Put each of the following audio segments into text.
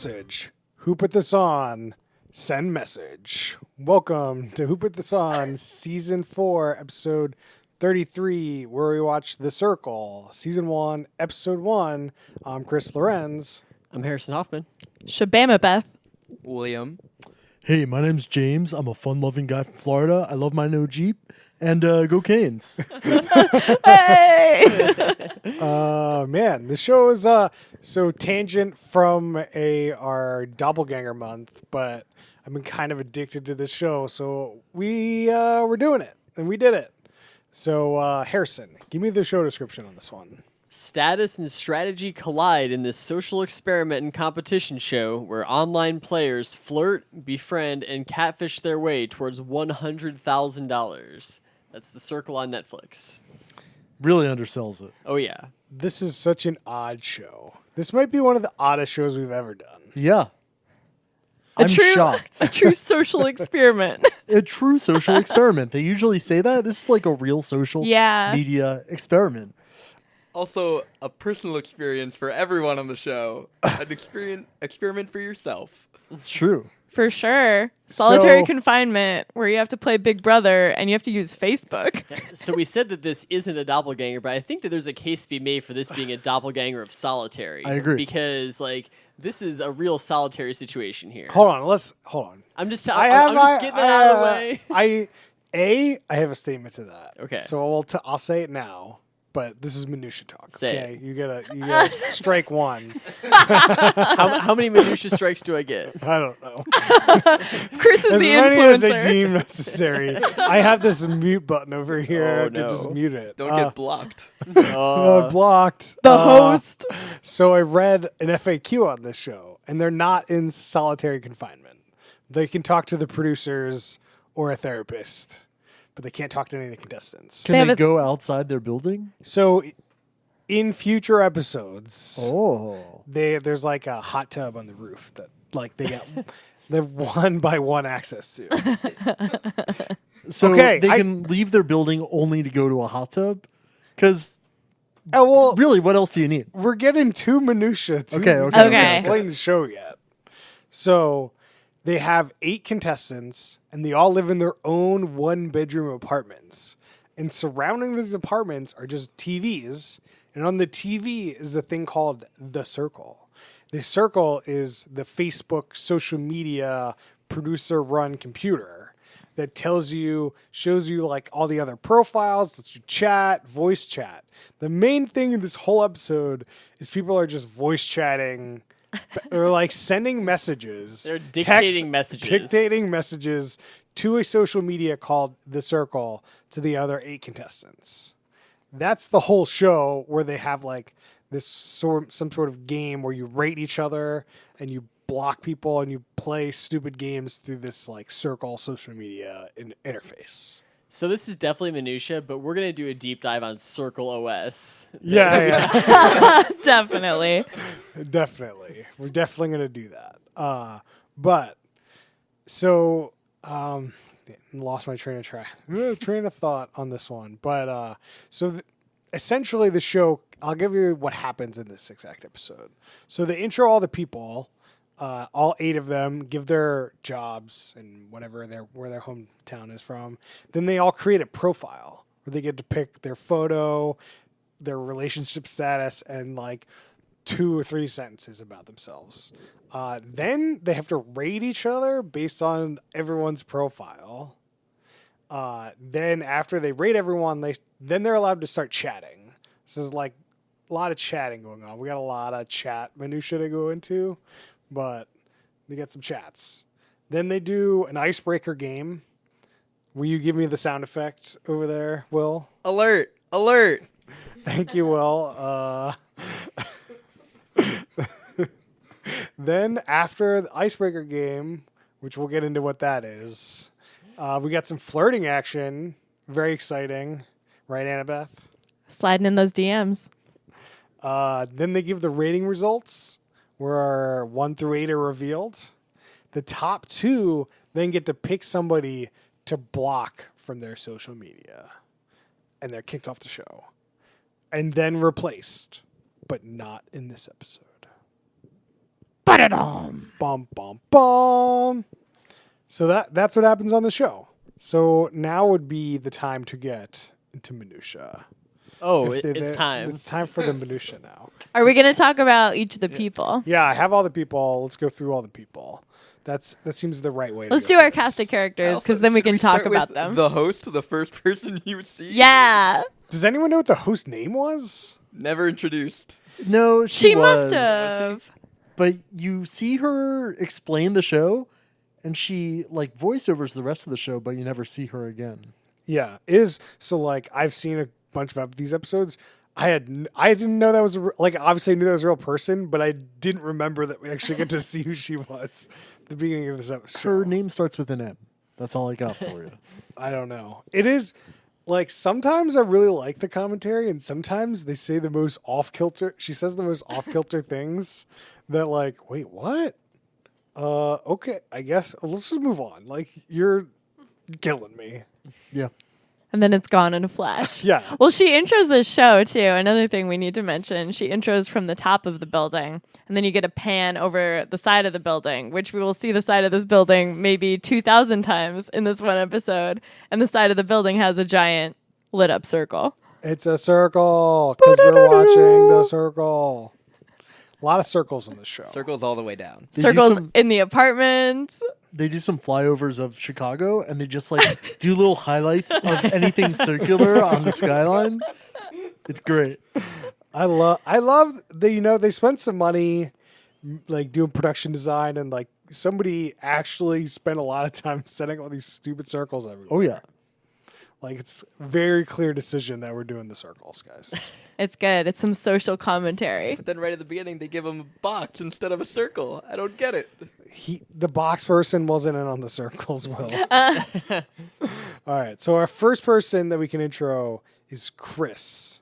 message. Who put this on? Send message. Welcome to Who Put This On, Season 4, Episode 33, where we watch The Circle, Season 1, Episode 1. I'm Chris Lorenz. I'm Harrison Hoffman. Shabama Beth. William. Hey, my name's James. I'm a fun-loving guy from Florida. I love my new Jeep. And go Canes. Hey! Man, the show is so tangent from our Doppelganger month, but I've been kind of addicted to this show, so we're doing it, and we did it. So, Harrison, give me the show description on this one. Status and strategy collide in this social experiment and competition show where online players flirt, befriend, and catfish their way towards $100,000. That's The Circle on Netflix. Really undersells it. Oh, yeah. This is such an odd show. This might be one of the oddest shows we've ever done. Yeah. A I'm true- shocked. A true social experiment. A true social experiment. They usually say that. This is like a real social Yeah. media experiment. Also, a personal experience for everyone on the show. An experiment for yourself. It's true. For sure. Solitary So- confinement where you have to play Big Brother and you have to use Facebook. So we said that this isn't a doppelganger, but I think that there's a case to be made for this being a doppelganger of solitary. I agree. Because, this is a real solitary situation here. Hold on. I'm just I I'm just getting that out of the way. I have a statement to that. Okay. So I'll say it now, but this is minutia talk. Say okay, it. you gotta strike one. How many minutia strikes do I get? I don't know. Chris is As the many as I influencer. deem necessary. I have this mute button over here. Oh, I can just no. mute it. Don't get blocked. Blocked. The host. So I read an FAQ on this show, and they're not in solitary confinement. They can talk to the producers or a therapist, but they can't talk to any of the contestants. Can They have they a- go outside their building? So in future episodes, Oh. there's like a hot tub on the roof that they got the one by one access to. So Okay, they can leave their building only to go to a hot tub? Because Oh well, really, what else do you need? we're getting too minutia to Okay. Okay. explain the show yet. So they have 8 contestants, and they all live in their own 1-bedroom apartments. And surrounding these apartments are just TVs, and on the TV is a thing called The Circle. The Circle is the Facebook social media producer-run computer that shows you all the other profiles, lets you chat, voice chat. The main thing in this whole episode is people are just voice chatting. They're sending messages. They're dictating messages. Dictating messages to a social media called The Circle to the other 8 contestants. That's the whole show, where they have some sort of game where you rate each other and you block people and you play stupid games through this circle social media interface. So this is definitely minutia, but we're gonna do a deep dive on Circle OS. Yeah. Definitely. Definitely. We're definitely going to do that. Lost my train of thought on this one. But essentially the show, I'll give you what happens in this exact episode. So they intro all the people, all 8 of them, give their jobs and where their hometown is from. Then they all create a profile where they get to pick their photo, their relationship status, and 2 or 3 sentences about themselves. Then they have to rate each other based on everyone's profile. Then after they rate everyone, they're allowed to start chatting. So there's a lot of chatting going on. We got a lot of chat minutia to go into, but they get some chats. Then they do an icebreaker game. Will you give me the sound effect over there, Will? Alert! Alert! Thank you, Will. Then after the icebreaker game, which we'll get into what that is, we got some flirting action. Very exciting. Right, Annabeth? Sliding in those DMs. Then they give the rating results where 1 through 8 are revealed. The top 2 then get to pick somebody to block from their social media. And they're kicked off the show. And then replaced, but not in this episode. Ba-da-dum. Bum bum bum. So that's what happens on the show. So now would be the time to get into minutia. Oh, If it's time. It's time for the minutia now. Are we going to talk about each of the people? Yeah, I have all the people. Let's go through all the people. That seems the right way. Let's to do go our for this. cast of characters Also, because then we should can talk start about with them. The host, the first person you see. Yeah. Does anyone know what the host name was? Never introduced. No, She was. must have. But you see her explain the show, and she like voiceovers the rest of the show, but you never see her again. Yeah, I've seen a bunch of these episodes. I didn't know that was obviously I knew that was a real person, but I didn't remember that we actually get to see who she was at the beginning of this episode. Her name starts with an M. That's all I got for you. I don't know. It is like sometimes I really like the commentary, and sometimes they say the most off kilter. She says the most off kilter things that like, wait, what? Okay, I guess let's just move on. Like you're killing me. Yeah. And then it's gone in a flash. Yeah. Well, she intros this show too. Another thing we need to mention, she intros from the top of the building, and then you get a pan over the side of the building, which we will see the side of this building maybe 2,000 times in this one episode. And the side of the building has a giant lit up circle. It's a circle because we're watching the circle. A lot of circles in this show. Circles all the way down. They do Circles some- in the apartments. They do some flyovers of Chicago, and they just like do little highlights of anything circular on the skyline. It's great. I love they spent some money like doing production design, and like somebody actually spent a lot of time setting all these stupid circles everywhere. Oh yeah. Like it's a very clear decision that we're doing the circles, guys. It's good. It's some social commentary. But then right at the beginning, they give him a box instead of a circle. I don't get it. The box person wasn't in on the circles, Will. All right, so our first person that we can intro is Chris.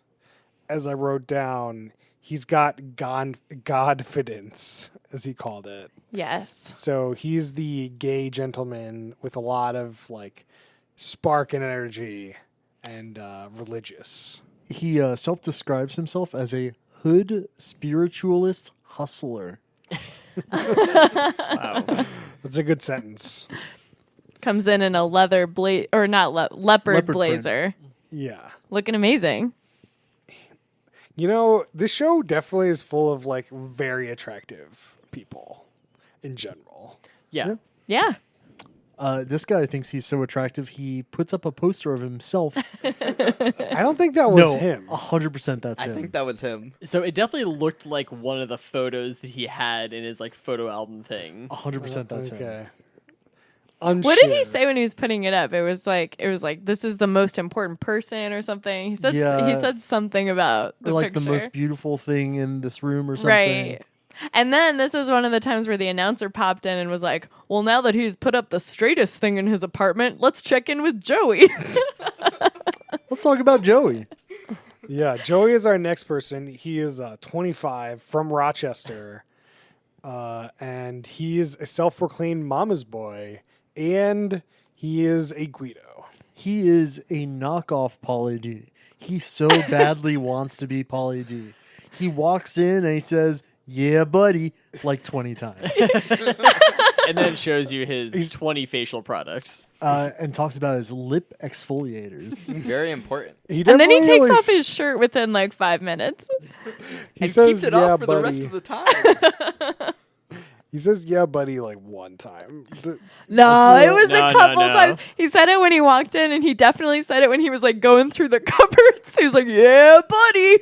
As I wrote down, he's got Godfidence, as he called it. Yes. So he's the gay gentleman with a lot of like spark and energy and religious. He self-describes himself as a hood spiritualist hustler. Wow. That's a good sentence. Comes in a leather leopard Leopard blazer. Yeah. Looking amazing. You know, this show definitely is full of like very attractive people in general. Yeah. Yeah. This guy thinks he's so attractive, he puts up a poster of himself. I don't think that was No, him. 100% that's I him. think that was him. So it definitely looked like one of the photos that he had in his like photo album thing. 100% that's him. Okay. What did he Unsure. say when he was putting it up? It was like this is the most important person or something. He said he Yeah. said something about the Or like picture. the most beautiful thing in this room or something. Right. And then this is one of the times where the announcer popped in and was like, "Well, now that he's put up the straightest thing in his apartment, let's check in with Joey." Let's talk about Joey. Yeah, Joey is our next person. He is 25 from Rochester, and he is a self-proclaimed mama's boy, and he is a Guido. He is a knockoff Pauly D. He so badly wants to be Pauly D. He walks in and he says, "Yeah, buddy," like 20 times. And then shows you his 20 facial products. And talks about his lip exfoliators. Very important. He And then he definitely takes always- off his shirt within like 5 minutes. He And says, keeps it "Yeah, off for the rest buddy." of the time. He says, "Yeah, buddy," like one time. No, it was No, a no, couple no. times. He said it when he walked in, and he definitely said it when he was like going through the cupboards. He was like, "Yeah, buddy."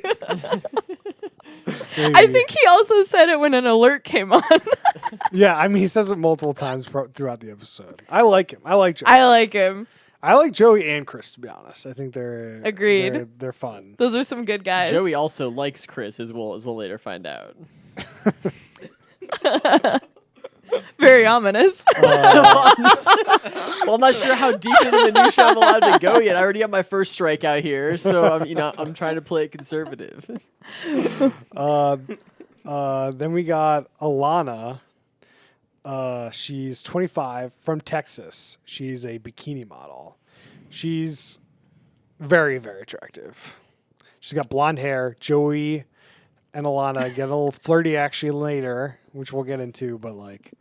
I Maybe. think he also said it when an alert came on. Yeah, I mean, he says it multiple times throughout the episode. I like him. I like Joey. I like him. I like Joey and Chris, to be honest. I think they're Agreed. They're fun. Those are some good guys. Joey also likes Chris, as we'll later find out. Very ominous. Well, I'm not sure how deep into the new show I'm allowed to go yet. I already got my first strikeout here, so I'm trying to play it conservative. Then we got Alana. She's 25 from Texas. She's a bikini model. She's very, very attractive. She's got blonde hair. Joey and Alana get a little flirty action later which we'll get into, but like,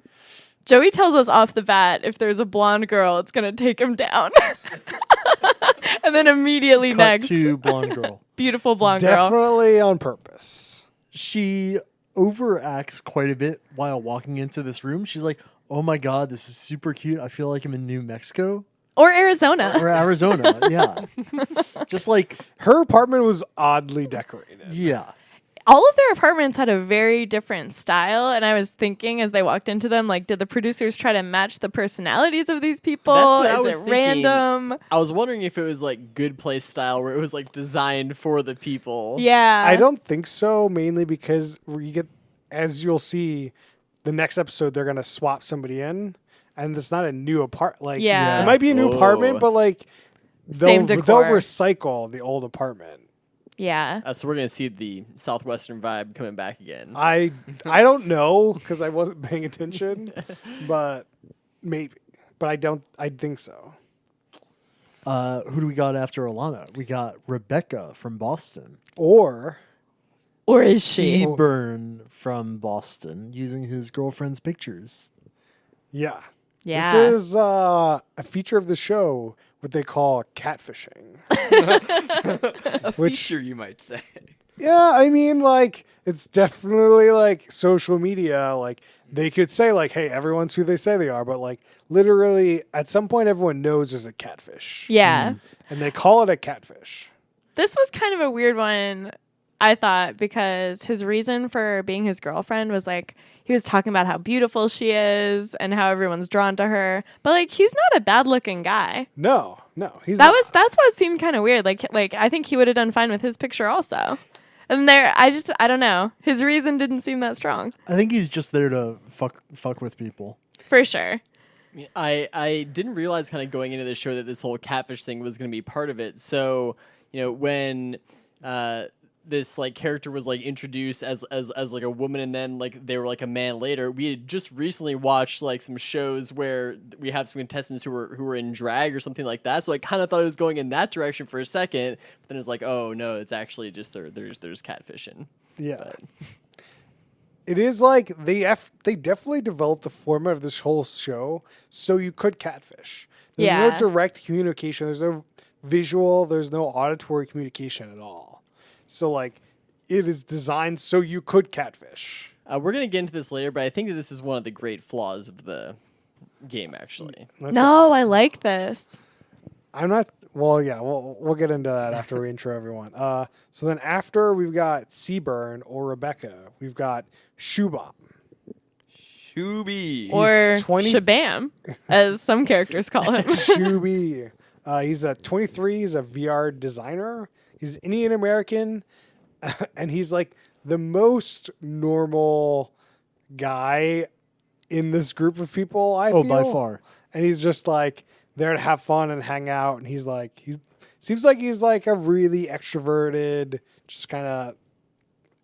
Joey tells us off the bat if there's a blonde girl, it's gonna take him down. And then immediately Cut next, to blonde girl. beautiful blonde girl. definitely on purpose. She overacts quite a bit while walking into this room. She's like, "Oh my god, this is super cute. I feel like I'm in New Mexico Or Arizona. or Arizona." Yeah, just like Her apartment was oddly decorated. yeah. All of their apartments had a very different style, and I was thinking as they walked into them, like, did the producers try to match the personalities of these people? That's what I Is was it thinking. random? I was wondering if it was like Good Place style, where it was like designed for the people. Yeah. I don't think so, mainly because we get, as you'll see, the next episode they're gonna swap somebody in, and it's not a new apartment. Like, Yeah. it might be a new apartment, Oh. but like, Same they'll decor. recycle the old apartment. Yeah. So we're gonna see the southwestern vibe coming back again. I don't know because I wasn't paying attention, but maybe. But I think so. Who do we got after Alana? We got Rebecca from Boston. Or Or is she? Seaburn from Boston using his girlfriend's pictures. yeah. Yeah. This is a feature of the show, what they call catfishing. A Which- feature, you might say. Yeah, I mean, like, it's definitely like social media. Like, they could say, like, hey, everyone's who they say they are, but like, literally, at some point, everyone knows there's a catfish. Yeah. And they call it a catfish. This was kind of a weird one, I thought, because his reason for being his girlfriend was like he was talking about how beautiful she is and how everyone's drawn to her. But like he's not a bad looking guy. No, that's That's what seemed kind of weird. Like I think he would have done fine with his picture also. And I don't know. His reason didn't seem that strong. I think he's just there to fuck with people. For sure. I didn't realize kind of going into the show that this whole catfish thing was going to be part of it. So, when this like character was like introduced as like a woman and then like they were like a man later, we had just recently watched like some shows where we have some contestants who were in drag or something like that. So I kind of thought it was going in that direction for a second, but then it's like, oh no, it's actually just there's catfishing. Yeah. It is like they definitely developed the format of this whole show so you could catfish. There's no Yeah. direct communication. There's no visual. There's no auditory communication at all. So like, it is designed so you could catfish. We're gonna get into this later, but I think that this is one of the great flaws of the game, actually. Okay. No, I like this. I'm not. Well, yeah, we'll get into that after we intro everyone. So then after we've got Seaburn or Rebecca, we've got Shubham. Shuby. Or 20 Shabam, as some characters call him. Shuby. He's a 23. He's a VR designer. He's Indian American, and he's like the most normal guy in this group of people. I Oh, feel. by far. And he's just like there to have fun and hang out. And he's like he seems like he's like a really extroverted, just kind of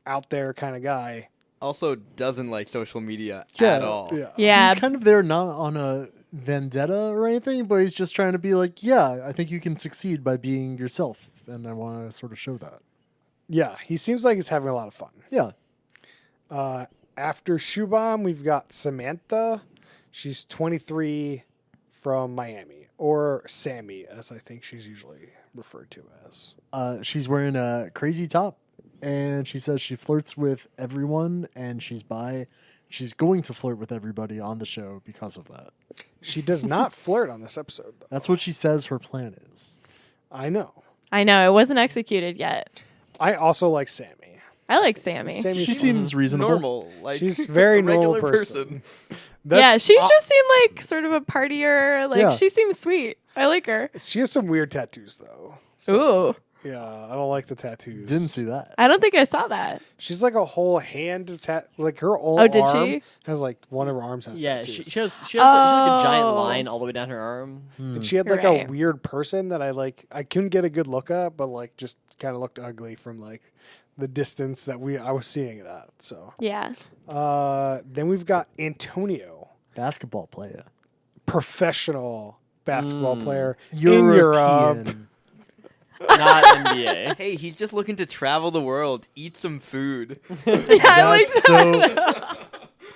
out there kind of guy. Also doesn't like social media Yeah, at all. Yeah. Yeah. He's kind of there not on a vendetta or anything, but he's just trying to be like, yeah, I think you can succeed by being yourself. And I want to sort of show that. Yeah, he seems like he's having a lot of fun. Yeah. After Shubham, we've got Samantha. She's 23 from Miami, or Sammy, as I think she's usually referred to as. She's wearing a crazy top, and she says she flirts with everyone, and she's bi. She's going to flirt with everybody on the show because of that. She does not flirt on this episode, though. That's what she says her plan is. I know. I know, it wasn't executed yet. I also like Sammy. I like Sammy. Sammy's She fun. seems reasonable. Normal. Like She's very a regular normal person. Yeah, she That's- just seemed like sort of a partier. Like, Yeah. she seems sweet. I like her. She has some weird tattoos, though. Ooh. Yeah, I don't like the tattoos. Didn't see that. I don't think I saw that. She's like a whole hand of like her whole Oh, did arm she? has like one of her arms has Yeah, tattoos. she has like a giant Oh. line all the way down her arm. And she had like Right. a weird person that I couldn't get a good look at, but like just kind of looked ugly from like the distance that I was seeing it at. So Yeah. then we've got Antonio, Basketball player. professional basketball player in European. Europe. Not NBA. Hey, he's just looking to travel the world, eat some food. Yeah, I like That's that.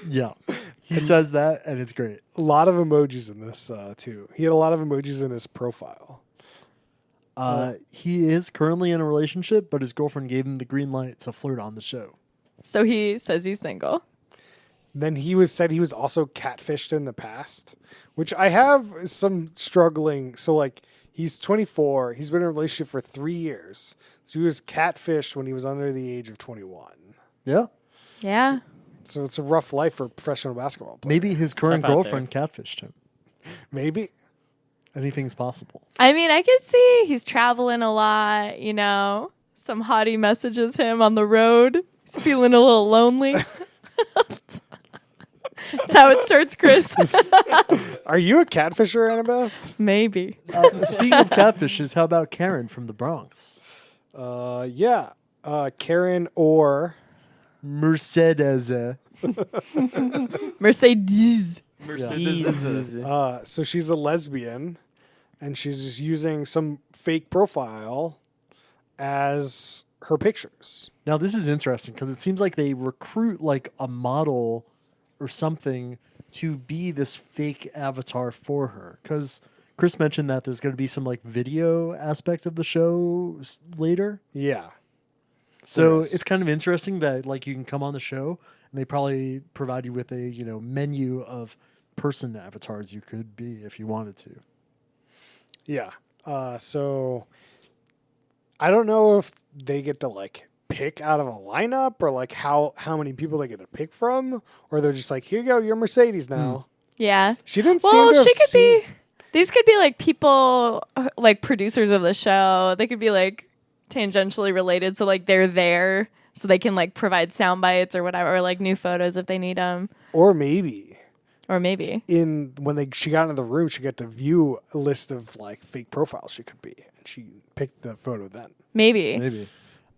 so. Yeah. He says that, and it's great. A lot of emojis in this too. He had a lot of emojis in his profile. He is currently in a relationship, but his girlfriend gave him the green light to flirt on the show. So he says he's single. Then said he was also catfished in the past, which I have some struggling. So like he's 24. He's been in a relationship for 3 years. So he was catfished when he was under the age of 21. Yeah. Yeah. So it's a rough life for a professional basketball player. Maybe his current Stuff out girlfriend catfished him. Maybe. Anything's possible. I mean, I could see he's traveling a lot, you know. Some hottie messages him on the road. He's feeling a little lonely. That's how it starts, Chris. Are you a catfisher, Annabeth? Maybe. Speaking of catfishes, how about Karen from the Bronx? Yeah. Karen or Mercedes. Mercedes. Mercedes. so she's a lesbian, and she's just using some fake profile as her pictures. Now, this is interesting because it seems like they recruit like a model or something to be this fake avatar for her. Because Chris mentioned that there's going to be some like video aspect of the show later. Yeah. So is. it's kind of interesting that like you can come on the show and they probably provide you with a menu of person avatars you could be if you wanted to. Yeah. So I don't know if they get to like pick out of a lineup or like how many people they get to pick from, or they're just like, here you go, you're Mercedes now. Yeah. She didn't Well, seem to have she could seen- be. These could be like people, like producers of the show. They could be like tangentially related, so like they're there, so they can like provide sound bites or whatever, or like new photos if they need them, or maybe or maybe. when she got into the room, she got to view a list of like fake profiles she could be, and she picked the photo then. Maybe. Maybe.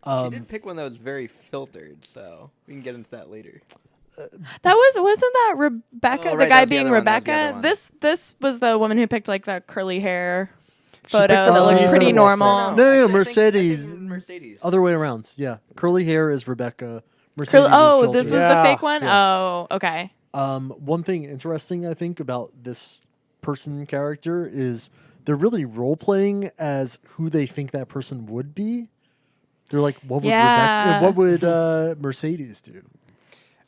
She did pick one that was very filtered, so we can get into that later. Wasn't that Rebecca? Oh, the right, guy that was the being other one, that was the Rebecca. other one. This was the woman who picked like the curly hair She photo picked that a looked pretty reasonable normal. photo. No, actually, I think Mercedes. Mercedes. Other way around. Yeah. Curly hair is Rebecca. Mercedes Oh, is this was filtered. the Yeah. fake one. Yeah. Oh, okay. One thing interesting I think about this person character is they're really role playing as who they think that person would be. They're like, what would Yeah. what would Mercedes do?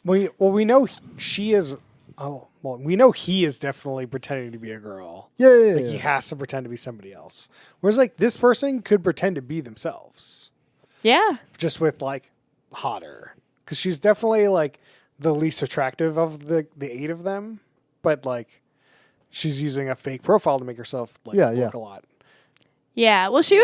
We know she is. Oh, well, we know he is definitely pretending to be a girl. Yeah, Like he has to pretend to be somebody else. Whereas like this person could pretend to be themselves, Yeah. just with like hotter, because she's definitely like the least attractive of the 8 of them, but like she's using a fake profile to make herself like Yeah, look yeah. a lot. Yeah, well, she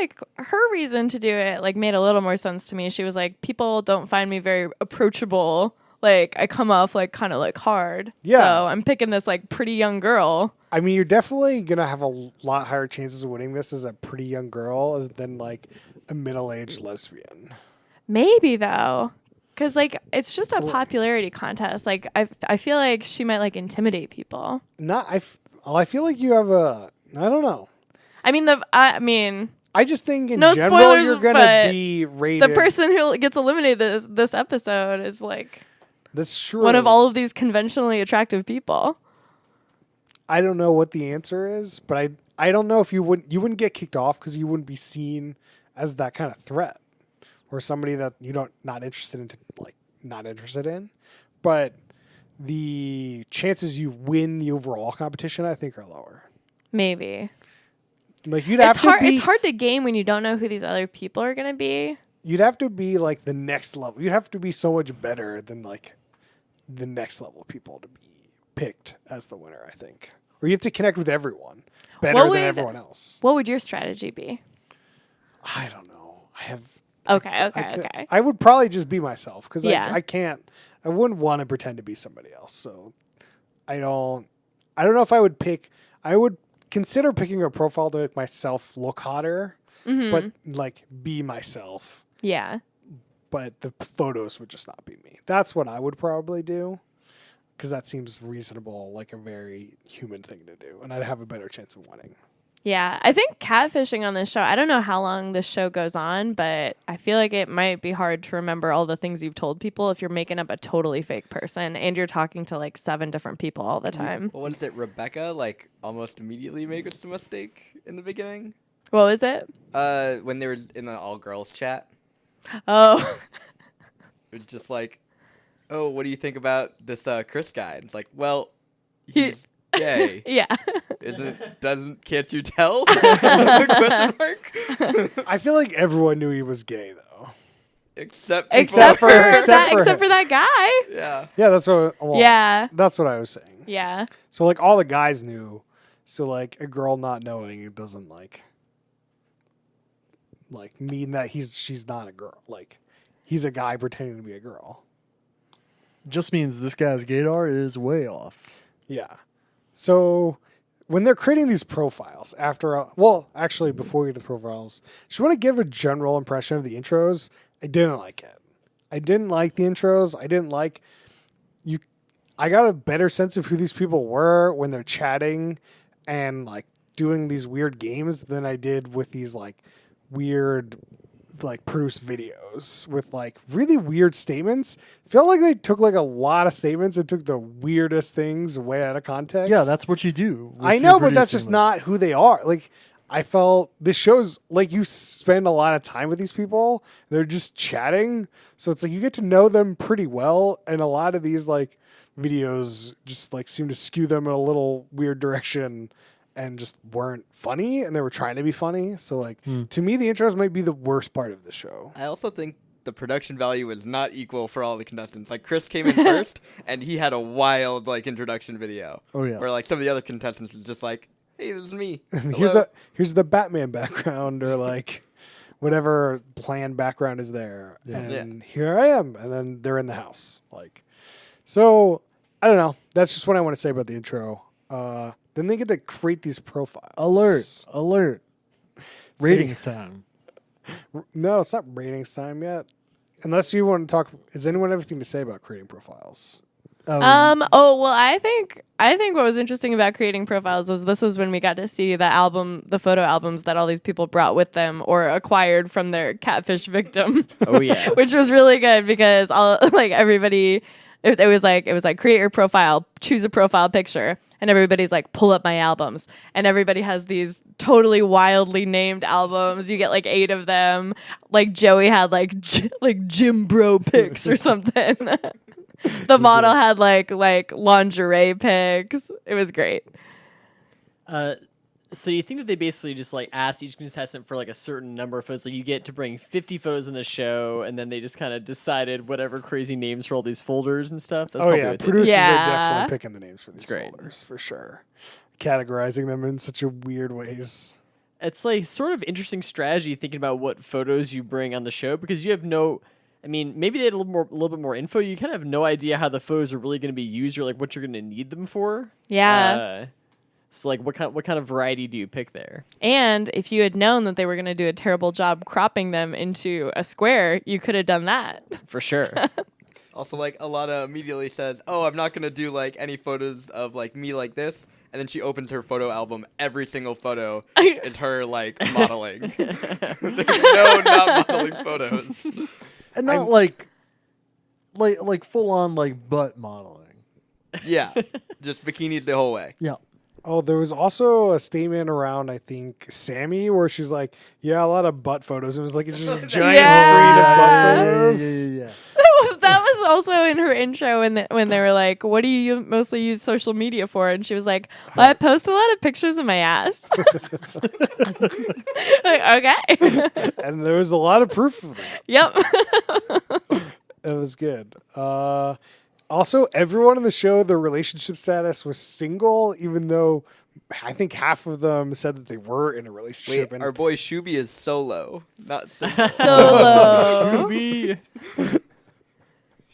like her reason to do it like made a little more sense to me. She was like, people don't find me very approachable. Like I come off like kind of like hard. Yeah. So I'm picking this like pretty young girl. I mean, you're definitely gonna have a lot higher chances of winning this as a pretty young girl than like a middle-aged lesbian. Maybe though, because like it's just a popularity contest. Like I feel like she might like intimidate people. I feel like you have a. I don't know. I mean I just think in No general spoilers, you're gonna but be rated. the person who gets eliminated this episode is like That's true. one of all of these conventionally attractive people. I don't know what the answer is, but I don't know if you wouldn't get kicked off because you wouldn't be seen as that kind of threat or somebody that not interested in. But the chances you win the overall competition, I think, are lower. Maybe. Like you'd have It's hard. to be, It's hard to game when you don't know who these other people are gonna be. You'd have to be like the next level. You'd have to be so much better than like the next level people to be picked as the winner, I think. Or you have to connect with everyone better What than would- everyone else. What would your strategy be? I don't know. Okay. I would probably just be myself because Yeah. I wouldn't want to pretend to be somebody else. So I don't know if I would pick. I would consider picking a profile to make myself look hotter, but like be myself. Yeah. But the photos would just not be me. That's what I would probably do because that seems reasonable, like a very human thing to do, and I'd have a better chance of winning. Yeah, I think catfishing on this show, I don't know how long this show goes on, but I feel like it might be hard to remember all the things you've told people if you're making up a totally fake person and you're talking to like 7 different people all the time. Well, what is it? Rebecca like almost immediately makes a mistake in the beginning. What was it? When they were in an all girls chat, Oh, it was just like, "Oh, what do you think about this Chris guy?" And it's like, "Well, He- he's gay." yeah. Can't you tell? Question mark. I feel like everyone knew he was gay though. Except Except for before- Except for him. that guy. yeah. Yeah, that's what. Well, Yeah. that's what I was saying. Yeah. So like all the guys knew. So like a girl not knowing it doesn't like mean that she's not a girl. Like he's a guy pretending to be a girl. Just means this guy's gaydar is way off. Yeah. So when they're creating these profiles actually before we get to the profiles, just want to give a general impression of the intros. I didn't like it. I didn't like the intros. I got a better sense of who these people were when they're chatting and like doing these weird games than I did with these like weird like produced videos with like really weird statements. Felt like they took like a lot of statements and took the weirdest things way out of context. Yeah, that's what you do. I know, but that's just not who they are. Like I felt this shows like you spend a lot of time with these people. They're just chatting. So it's like you get to know them pretty well. And a lot of these like videos just like seem to skew them in a little weird direction and just weren't funny, and they were trying to be funny. So like to me the intros might be the worst part of the show. I also think the production value was not equal for all the contestants. Like Chris came in first, and he had a wild like introduction video. Oh, yeah. Where like some of the other contestants was just like, "Hey, this is me." Here's the Batman background or like whatever planned background is there. Yeah. And here I am. And then they're in the house. Like so I don't know. That's just what I want to say about the intro. Then they get to create these profiles. Alert. Ratings time. No, it's not ratings time yet. Unless you want to talk. Does anyone have anything to say about creating profiles? Oh well, I think what was interesting about creating profiles was this is when we got to see the photo albums that all these people brought with them or acquired from their catfish victim. Oh yeah. Which was really good because everybody it was like create your profile, choose a profile picture, and everybody's like pull up my albums, and everybody has these totally wildly named albums. You get like 8 of them. Like Joey had like Jim Bro pics or something. The model had like lingerie pics. It was great. So you think that they basically just like asked each contestant for like a certain number of photos? Like you get to bring 50 photos in the show, and then they just kind of decided whatever crazy names for all these folders and stuff. That's Oh probably yeah, what they did. producers Yeah. are definitely picking the names for these great. folders for sure. Categorizing them in such a weird ways. It's like sort of interesting strategy thinking about what photos you bring on the show because you have no. I mean, maybe they had a little bit more info. You kind of have no idea how the photos are really going to be used or like what you're going to need them for. Yeah. So like, what kind of variety do you pick there? And if you had known that they were going to do a terrible job cropping them into a square, you could have done that. For sure. Also, like Alana immediately says, "Oh, I'm not gonna do like any photos of like me like this." And then she opens her photo album. Every single photo is her like modeling. No, not modeling photos. And not like full on like butt modeling. Yeah, just bikinis the whole way. Yeah. Oh, there was also a statement around, I think, Sammy, where she's like, yeah, a lot of butt photos. And it was like, it's just a giant screen of butt photos. Yeah. That was also in her intro when they were like, "What do you mostly use social media for?" And she was like, "Well, I post a lot of pictures of my ass." Like, okay. And there was a lot of proof of that. Yep. It was good. Also, everyone in the show, their relationship status was single, even though I think half of them said that they were in a Wait, relationship. our boy Shuby is solo, not single. Solo.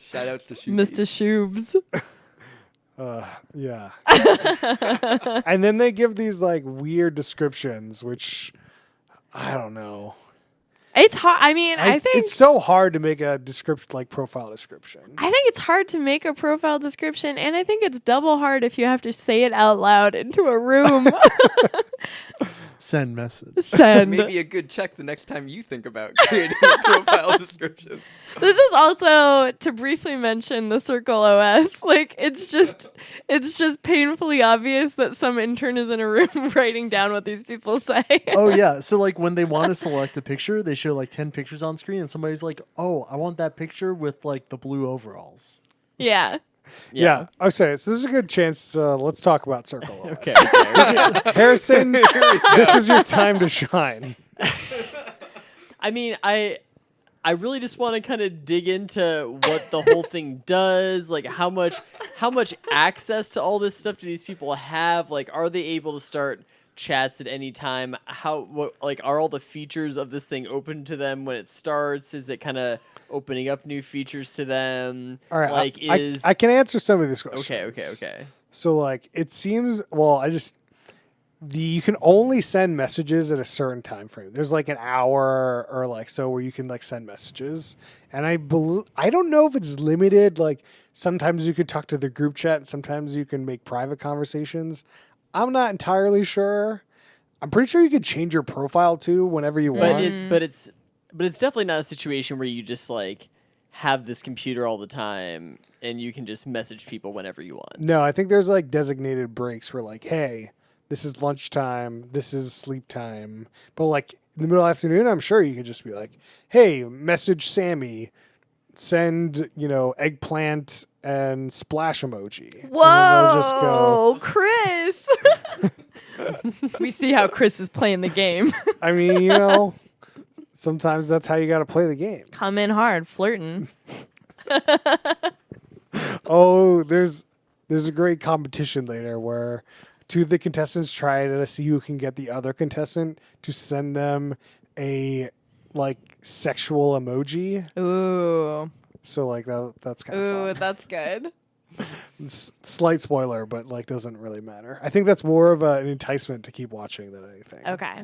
Shout outs to Shuby. Mr. Shoobs. Yeah. And then they give these like weird descriptions, which I don't know. It's hard. I mean, I think it's so hard to make a profile description. I think it's hard to make a profile description, and I think it's double hard if you have to say it out loud into a room. Send message. Send. Maybe a good check the next time you think about creating a profile description. This is also to briefly mention the Circle OS. Like it's just painfully obvious that some intern is in a room writing down what these people say. Oh yeah, so like when they want to select a picture, they show like 10 pictures on screen, and somebody's like, "Oh, I want that picture with like the blue overalls." Yeah. Yeah. Okay, so this is a good chance. Let's talk about Circle OS. Okay. Harrison, this is your time to shine. I mean, I really just want to kind of dig into what the whole thing does, like how much access to all this stuff do these people have? Like, are they able to start chats at any time? Are all the features of this thing open to them when it starts? Is it kind of opening up new features to them? All right. Like, I can answer some of these questions. Okay. So like it seems you can only send messages at a certain time frame. There's like an hour or like so where you can like send messages. And I don't know if it's limited. Like sometimes you could talk to the group chat and sometimes you can make private conversations. I'm not entirely sure. I'm pretty sure you could change your profile too whenever you want. But it's definitely not a situation where you just like have this computer all the time and you can just message people whenever you want. No, I think there's like designated breaks where like, hey, this is lunchtime, this is sleep time. But like in the middle of the afternoon, I'm sure you could just be like, hey, message Sammy, send, eggplant and splash emoji. And then they'll just go, Chris. We see how Chris is playing the game. I mean, sometimes that's how you got to play the game. Come in hard, flirting. Oh, there's a great competition later where two of the contestants try to see who can get the other contestant to send them a like sexual emoji. Ooh. So like that's kind of Ooh, fun. that's good. Slight spoiler, but like doesn't really matter. I think that's more of an enticement to keep watching than anything. Okay.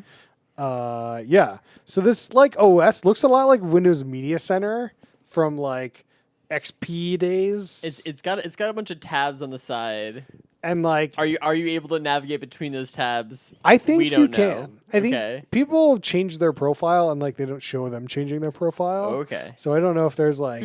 Yeah. So this like OS looks a lot like Windows Media Center from like XP days. It's got a bunch of tabs on the side. And like, Are you able to navigate between those tabs? I think We you don't can. know. I think Okay. people change their profile and like they don't show them changing their profile. Oh, okay. So I don't know if there's like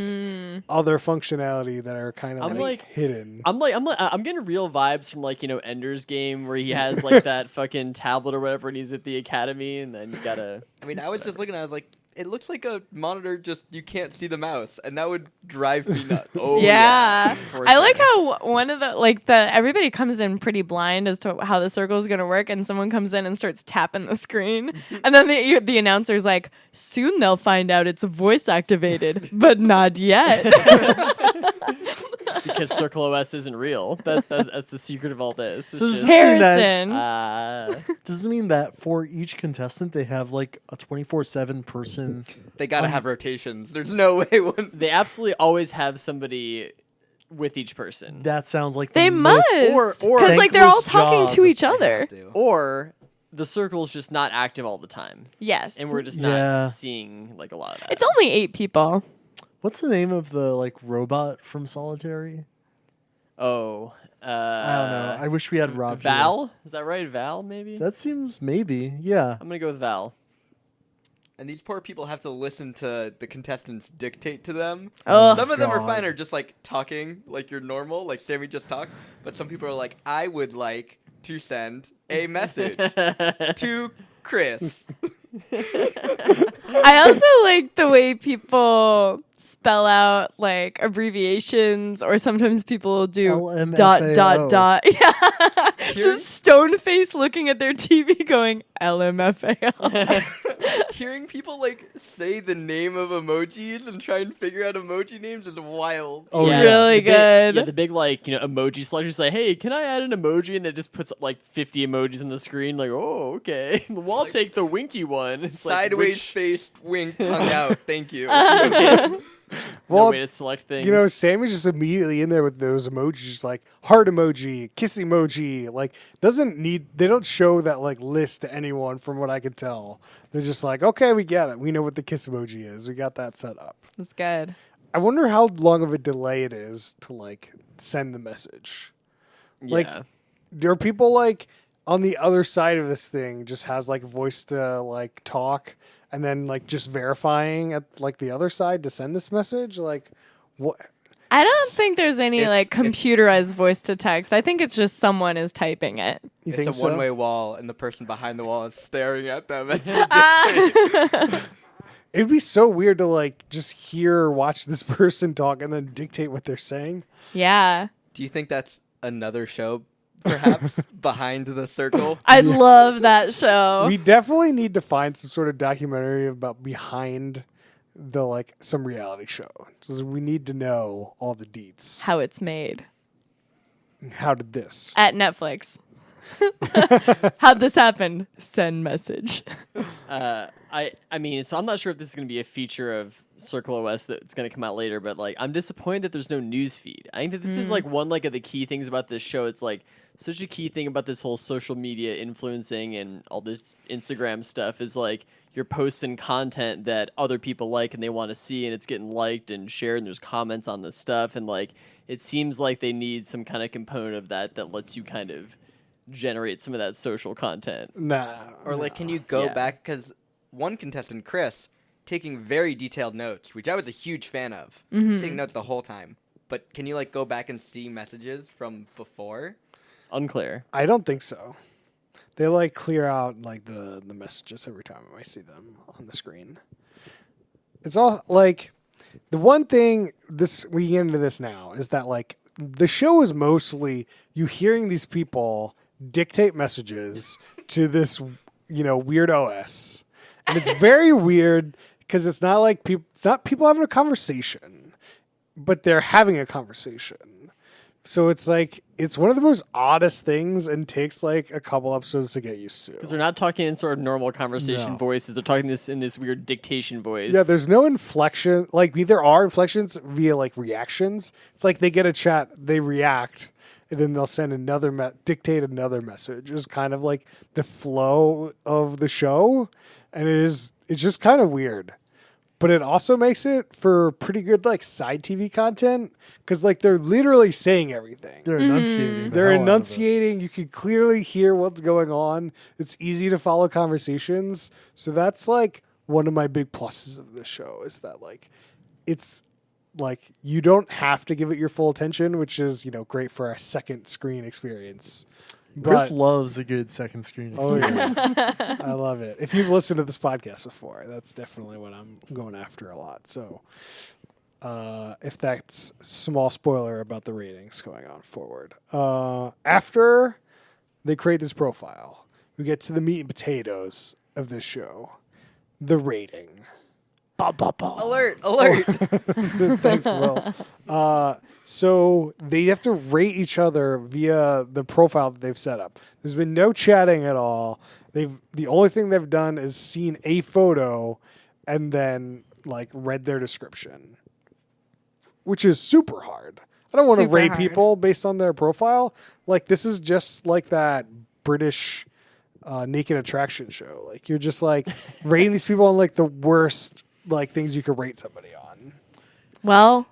other functionality that are kind of I'm like, like- hidden. I'm getting real vibes from like Ender's Game where he has like that fucking tablet or whatever and he's at the academy and then you gotta. I mean, I was just looking. I was like, it looks like a monitor. Just you can't see the mouse, and that would drive me nuts. Oh yeah. for I like sure. how one of the everybody comes in pretty blind as to how the circle is going to work, and someone comes in and starts tapping the screen, and then the announcer's like, "Soon they'll find out it's voice activated, but not yet." because Circle OS isn't real. That's the secret of all this. It's So does just, this mean that- Harrison. Does this mean that for each contestant they have like a 24/7 person? They gotta have rotations. There's no way one. they absolutely always have somebody with each person. That sounds like They the most must, or because like they're all thankless talking job. to each other. Or the circle's just not active all the time. Yes, And we're just Yeah. not seeing like a lot of that. it's only 8 people. What's the name of the like robot from Solitary? Oh. I don't know. I wish we had Rob. here. Val? Is that right? Val, maybe? That seems maybe. Yeah. I'm going to go with Val. And these poor people have to listen to the contestants dictate to them. Oh, Some of them are God. fine, are just like talking like you're normal, like Sammy just talks. But some people are like, I would like to send a message to Chris. I also like the way people spell out like abbreviations, or sometimes people do LMFAO. Yeah, Here's- just stone face looking at their TV, going LMFAO. Hearing people like say the name of emojis and try and figure out emoji names is wild. Oh, yeah. Really the big- good. Yeah, the big like emoji selector say, "Hey, can I add an emoji?" And it just puts like 50 emojis on the screen. Like, oh, okay. Well, I'll take the winky one. It's like, Sideways which- faced, wink, tongue out. Thank you. no Well, way to select things. Sammy's just immediately in there with those emojis, just like heart emoji, kiss emoji. Like, they don't show that like list to anyone from what I could tell. They're just like, okay, we get it. We know what the kiss emoji is. We got that set up. That's good. I wonder how long of a delay it is to like send the message. Like, yeah. There are people like, on the other side of this thing just has like voice to like talk, and then like just verifying at like the other side to send this message? Like, what? I don't think there's any It's- like computerized voice to text. I think it's just someone is typing it. You It's think a so? one-way wall, and the person behind the wall is staring at them. As they dictate. It'd be so weird to like just hear or watch this person talk and then dictate what they're saying. Yeah. Do you think that's another show, perhaps, behind the circle? I'd love that show. We definitely need to find some sort of documentary about behind the like some reality show. So we need to know all the deets. How it's made How did this? at Netflix. How'd this happen? Send message. I mean, so I'm not sure if this is going to be a feature of Circle OS that's going to come out later, but like I'm disappointed that there's no news feed. I think that this is like one like of the key things about this show. It's like such a key thing about this whole social media influencing and all this Instagram stuff is like you're posting content that other people like and they want to see, and it's getting liked and shared, and there's comments on this stuff, and like it seems like they need some kind of component of that lets you kind of generate some of that social content. Nah. Or like, can you go Yeah. back? Because one contestant, Chris, taking very detailed notes, which I was a huge fan of. He's taking notes the whole time. But can you like go back and see messages from before? Unclear. I don't think so. They like clear out like the messages every time I see them on the screen. It's all like the one thing this we get into this now is that like the show is mostly you hearing these people dictate messages to this weird OS, and it's very weird because it's not like it's not people having a conversation, but they're having a conversation. So it's like it's one of the most oddest things and takes like a couple episodes to get used Because to. they're not talking in sort of normal conversation No. voices. They're talking this in this weird dictation voice. Yeah, there's no inflection. Like there are inflections via like reactions. It's like they get a chat, they react, and then they'll send another dictate another message. It's kind of like the flow of the show, and it's just kind of weird. But it also makes it for pretty good like side TV content because like they're literally saying everything. They're enunciating. the They're hell out of it. enunciating. You can clearly hear what's going on. It's easy to follow conversations. So that's like one of my big pluses of this show is that like it's like you don't have to give it your full attention, which is great for a second screen experience. Chris But- loves a good second screen Oh, experience. yeah. I love it. If you've listened to this podcast before, that's definitely what I'm going after a lot. So, if that's small spoiler about the ratings going on forward. After they create this profile, we get to the meat and potatoes of this show, the rating. Alert! Alert! Thanks, Will. So they have to rate each other via the profile that they've set up. There's been no chatting at all. The only thing they've done is seen a photo and then like read their description, which is super hard. I don't want to Super rate hard. people based on their profile. Like this is just like that British naked attraction show. Like you're just like rating these people on like the worst like things you could rate somebody on. Well,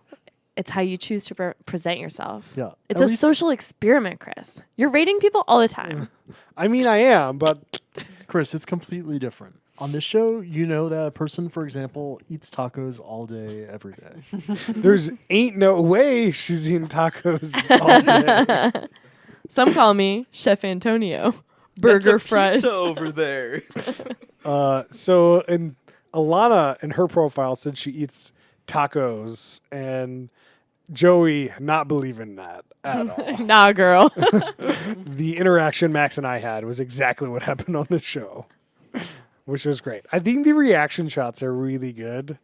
it's how you choose to present yourself. Yeah. It's At a least- social experiment, Chris. You're rating people all the time. I mean, I am, but Chris, it's completely different. On this show, you know that a person, for example, eats tacos all day, every day. there's ain't no way she's eating tacos all day. Some call me Chef Antonio. Burger That's a fries. pizza over there. So, and Alana in her profile said she eats tacos, and Joey not believing that at all. Nah, girl. The interaction Max and I had was exactly what happened on the show, which was great. I think the reaction shots are really good.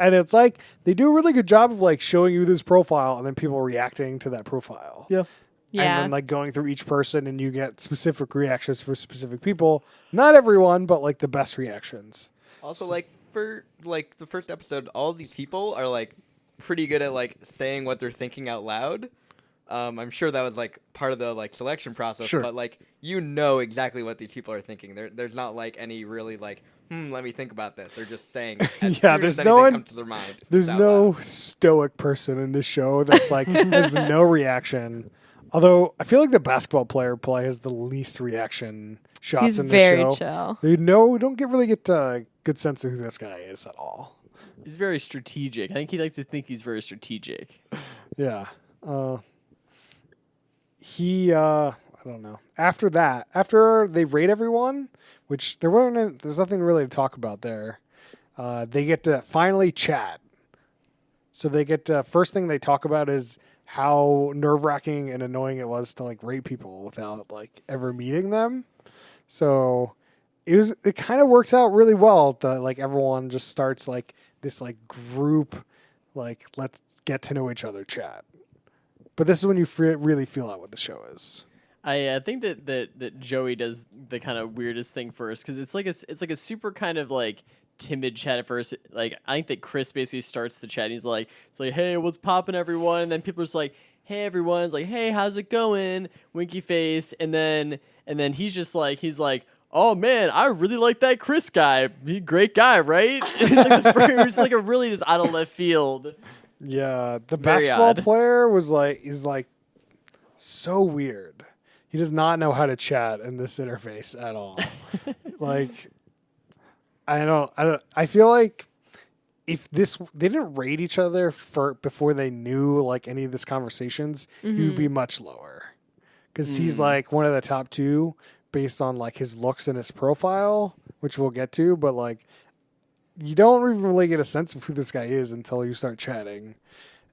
And it's like they do a really good job of like showing you this profile and then people reacting to that profile. Yeah. And Yeah. then like going through each person and you get specific reactions for specific people. Not everyone, but like the best reactions. Also, like for like the first episode, all of these people are like pretty good at like saying what they're thinking out loud. I'm sure that was like part of the like selection process, Sure. but like you know exactly what these people are thinking. There's not like any really like let me think about this. They're just saying as Yeah, soon there's as no anything one- comes to their mind. There's out no loud. stoic person in this show that's like has no reaction. Although I feel like the basketball player play has the least reaction shots He's in the very show. chill. We don't really get a good sense of who this guy is at all. He's very strategic. I think he likes to think he's very strategic. Yeah. I don't know. After they raid everyone, which there's nothing really to talk about there. They get to finally chat. So they get to, first thing they talk about is how nerve-wracking and annoying it was to like raid people without like ever meeting them. So it kind of works out really well that like everyone just starts like this like group, like let's get to know each other chat. But this is when you really feel out what the show is. I think that Joey does the kind of weirdest thing first because it's like a super kind of like timid chat at first. Like I think that Chris basically starts the chat. And he's like, it's like, hey, what's poppin', everyone? And then people are just like, hey, everyone. It's like, hey, how's it going? Winky face. And then he's just like, oh man, I really like that Chris guy. He's a great guy, right? And it's like a really just out of left field. Yeah, the Very basketball odd. player is like so weird. He does not know how to chat in this interface at all. Like, I feel like if they didn't rate each other before they knew like any of these conversations, he would be much lower. Because he's like one of the top two based on like his looks and his profile, which we'll get to, but like you don't even really get a sense of who this guy is until you start chatting.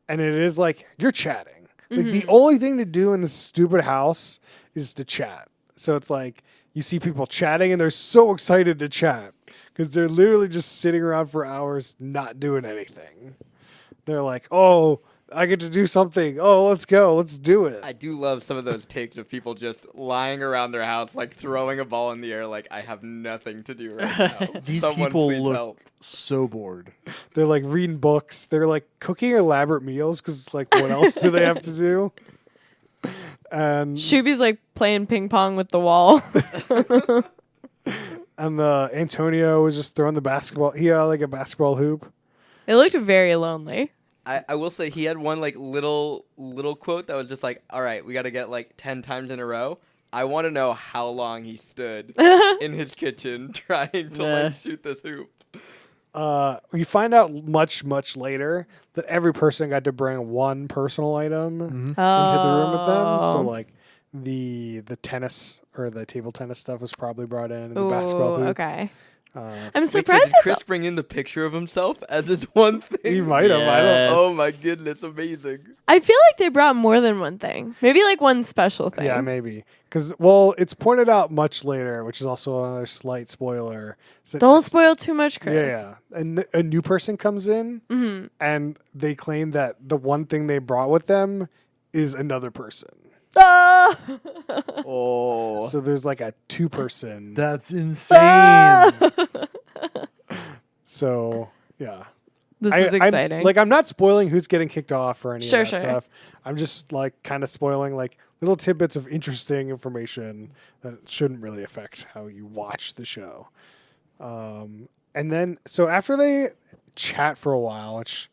And it is like you're chatting. Like the only thing to do in this stupid house is to chat. So it's like you see people chatting and they're so excited to chat because they're literally just sitting around for hours not doing anything. They're like, oh, I get to do something. Oh, let's go. Let's do it. I do love some of those takes of people just lying around their house, like throwing a ball in the air, like I have nothing to do right now. These Someone people please look help. so bored. They're like reading books. They're like cooking elaborate meals because like what else do they have to do? And Shuby's like playing ping pong with the wall. and Antonio was just throwing the basketball. He had like a basketball hoop. It looked very lonely. I will say he had one like little quote that was just like, all right, we got to get like 10 times in a row. I want to know how long he stood in his kitchen trying to like shoot this hoop. You find out much later that every person got to bring one personal item into the room with them. So like the tennis or the table tennis stuff was probably brought in, and the basketball hoop. Okay. I'm Wait, so surprised did that's Chris bring in the picture of himself as his one thing? He might have. I don't. Yes. Oh my goodness, amazing. I feel like they brought more than one thing. Maybe like one special thing. Yeah, maybe because it's pointed out much later, which is also another slight spoiler. So Don't spoil too much, Chris. Yeah. And a new person comes in, and they claim that the one thing they brought with them is another person. Ah! Oh. So there's like a 2-person. That's insane. So yeah. This is exciting. I'm not spoiling who's getting kicked off or any Sure, of that sure. stuff. I'm just like kind of spoiling like little tidbits of interesting information that shouldn't really affect how you watch the show. And then so after they chat for a while, which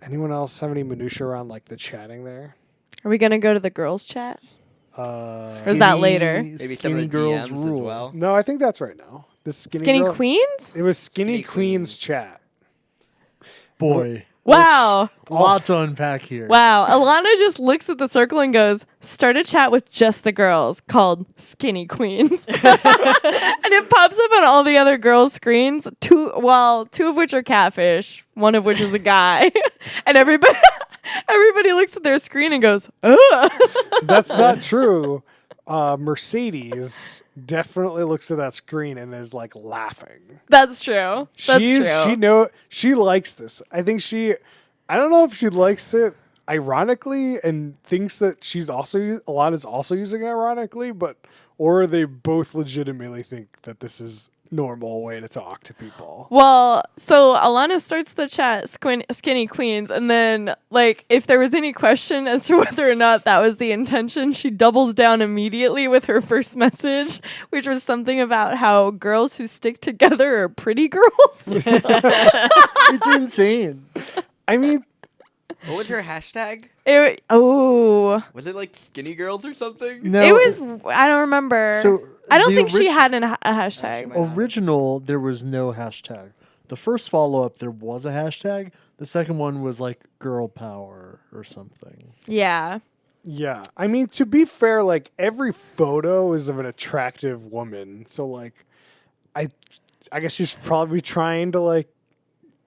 anyone else have any minutia around like the chatting there? Are we gonna go to the girls' chat? Uh, Or is that later? Maybe some Skinny of the girls DMs rule. as well. no, I think that's right now. The skinny, Skinny girl- Queens? It was Skinny Skinny Queens chat. Boy, Wow. lot to unpack here. Wow. Alana just looks at the circle and goes, start a chat with just the girls called Skinny Queens. And it pops up on all the other girls' screens, two of which are catfish, one of which is a guy. And everybody looks at their screen and goes, ugh. That's not true. Mercedes definitely looks at that screen and is like laughing. That's true. That's true. She likes this. I think I don't know if she likes it ironically and thinks that Alana's also using it ironically, or they both legitimately think that this is normal way to talk to people. Well, so Alana starts the chat Skinny Queens, and then like if there was any question as to whether or not that was the intention, she doubles down immediately with her first message, which was something about how girls who stick together are pretty girls. It's insane. I mean, What was her hashtag? Was it like skinny girls or something? No, it was. I don't remember. So I don't the think she orig- had a hashtag. might not. Original, there was no hashtag. The first follow up, there was a hashtag. The second one was like girl power or something. Yeah. Yeah. I mean, to be fair, like every photo is of an attractive woman. So like I guess she's probably trying to like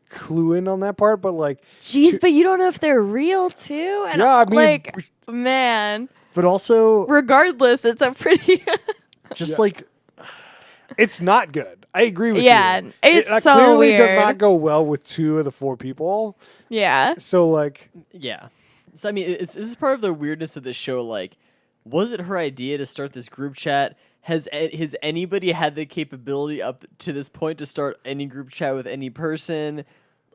clue in on that part, but like Jeez, but you don't know if they're real too. And yeah, I mean like, man. But also, Regardless, it's a pretty. just Yeah. like it's not good. I agree with Yeah, you. it's It so clearly does weird. not go well with 2 of the 4 people. Yeah. So like Yeah. So I mean, this is part of the weirdness of the show. Like, was it her idea to start this group chat? Has anybody had the capability up to this point to start any group chat with any person?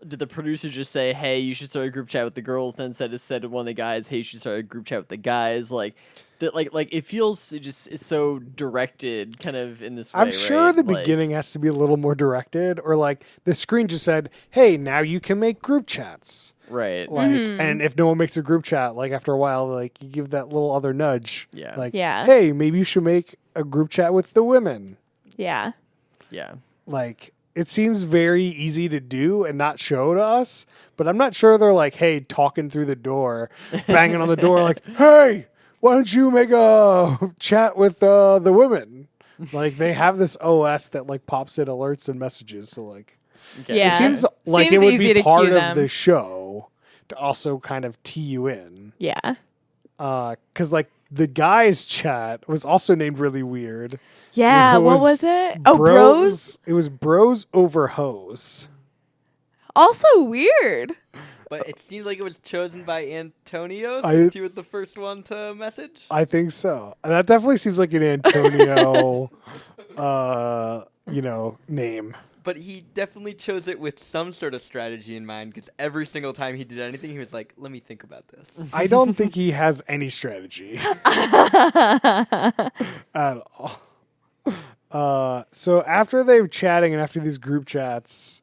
Did the producers just say, "Hey, you should start a group chat with the girls"? Then said to one of the guys, "Hey, you should start a group chat with the guys." Like, like it feels it's so directed, kind of in this way. I'm sure right? the Like, beginning has to be a little more directed, or like the screen just said, "Hey, now you can make group chats." right? Like, Mm-hmm. and if no one makes a group chat, like after a while, like you give that little other nudge. Yeah. Like, Yeah. hey, maybe you should make a group chat with the women. Yeah. Yeah. Like, it seems very easy to do and not show to us, but I'm not sure they're like, hey, talking through the door, banging on the door, like, hey, why don't you make a chat with the women? Like, they have this OS that like pops in alerts and messages. So like, Okay. Yeah. it seems like Seems it would easy be to part cue of them. the show to also kind of tee you in. Yeah. Because like the guys' chat was also named really weird. Yeah. It What was it? Oh, bros. It was bros over hoes. Also weird. But it seemed like it was chosen by Antonio I- since he was the first one to message. I think so. And that definitely seems like an Antonio, name. But he definitely chose it with some sort of strategy in mind because every single time he did anything, he was like, let me think about this. I don't think he has any strategy at all. So after they're chatting and after these group chats,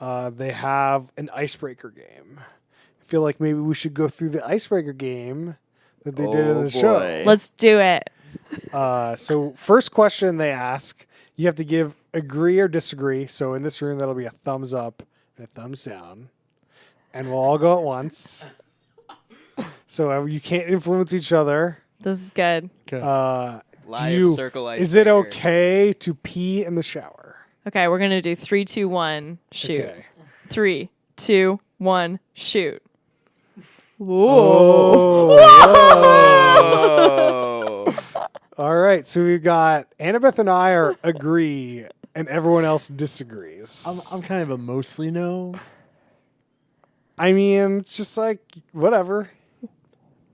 they have an icebreaker game. I feel like maybe we should go through the icebreaker game that they did in Oh, the show. boy. Let's do it. So first question they ask, you have to give agree or disagree. So in this room, that'll be a thumbs up and a thumbs down. And we'll all go at once. So you can't influence each other. This is good. Do Live you, circle is it icebreaker. okay to pee in the shower? Okay, we're gonna do 3, 2, 1, shoot. Okay. 3, 2, 1, shoot. Oh. Oh. All right. So we've got Annabeth and I are agree and everyone else disagrees. I'm kind of a mostly no. I mean, it's just like, whatever.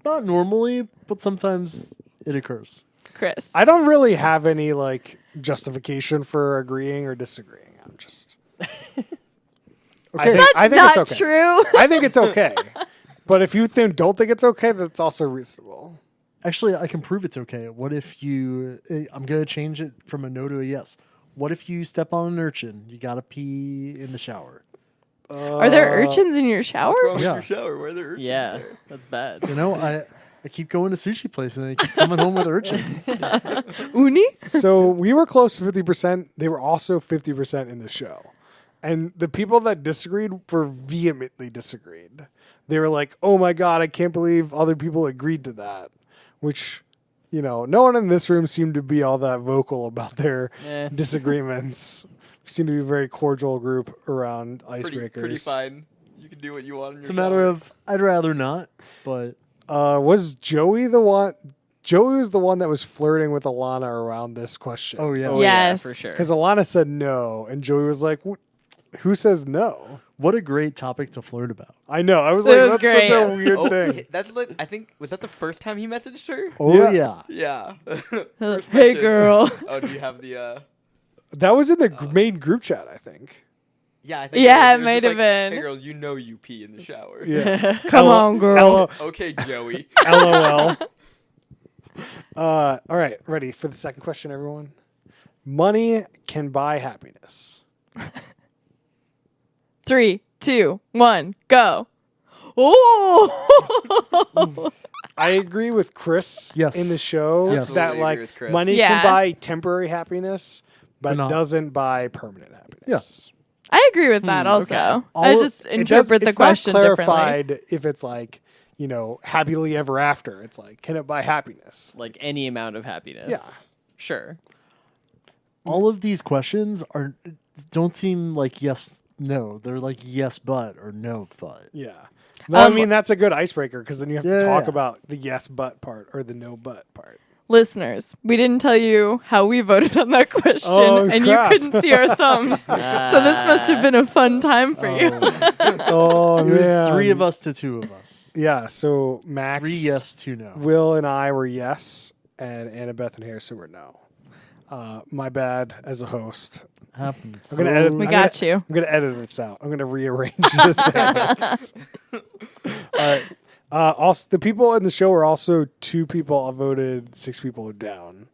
Not normally, but sometimes it occurs. Chris. I don't really have any like justification for agreeing or disagreeing. I'm just. Okay. I think Not it's okay. true. I think it's okay. But if you don't think it's okay, that's also reasonable. Actually, I can prove it's okay. What if you? I'm gonna change it from a no to a yes. What if you step on an urchin? You gotta pee in the shower. Are there urchins in your shower? What's wrong with Yeah. your shower? Where are the urchins Yeah, there? that's bad. You know, I keep going to sushi places and I keep coming home with urchins. Uni? So we were close to 50%. They were also 50% in the show. And the people that disagreed were vehemently disagreed. They were like, oh my God, I can't believe other people agreed to that. Which, no one in this room seemed to be all that vocal about their Eh. disagreements. We seem to be a very cordial group around icebreakers. Pretty fine. You can do what you want in your It's a matter shower. of I'd rather not, but Was Joey the one? Joey was the one that was flirting with Alana around this question. oh yeah. Oh yeah, Yes. for sure. Because Alana said no, and Joey was like, who says no? What a great topic to flirt about. I know. I was It like, was that's such a great. weird Oh, thing. that's like I think was that the first time he messaged her? Oh Yeah. yeah. Yeah. First Hey, message. girl. Oh, do you have the? That was in the main group chat, I think. Yeah, I think. Yeah, was it might just have like, been. Hey, girl, you know you pee in the shower. Yeah. Come on, girl. Okay, Joey. LOL. All right, ready for the second question, everyone? Money can buy happiness. 3, 2, 1, go. Oh. I agree with Chris Yes. in the show Yes. that Absolutely like agree with Chris. money Yeah. can buy temporary happiness, but But not- doesn't buy permanent happiness. I agree with that also. okay. I All- just It does- interpret the it's not question differently. clarified if it's like, happily ever after. It's like, can it buy happiness? Like any amount of happiness. Yeah. Sure. All of these questions don't seem like yes, no. They're like yes, but or no, but. Yeah. No, I Um, mean, that's a good icebreaker because then you have to talk Yeah. about the yes, but part or the no, but part. Listeners, we didn't tell you how we voted on that question, Oh, and crap. you couldn't see our thumbs. So this must have been a fun time for you. Oh, It man. was 3 of us to 2 of us. Yeah. So Max, 3 yes, 2 no. Will, and I were yes, and Annabeth and Harrison were no. My bad as a host. Happens. I'm gonna edit. We I'm got you. I'm gonna edit this out. I'm gonna rearrange the sentence. All right. Also, the people in the show are also 2 people voted, 6 people are down.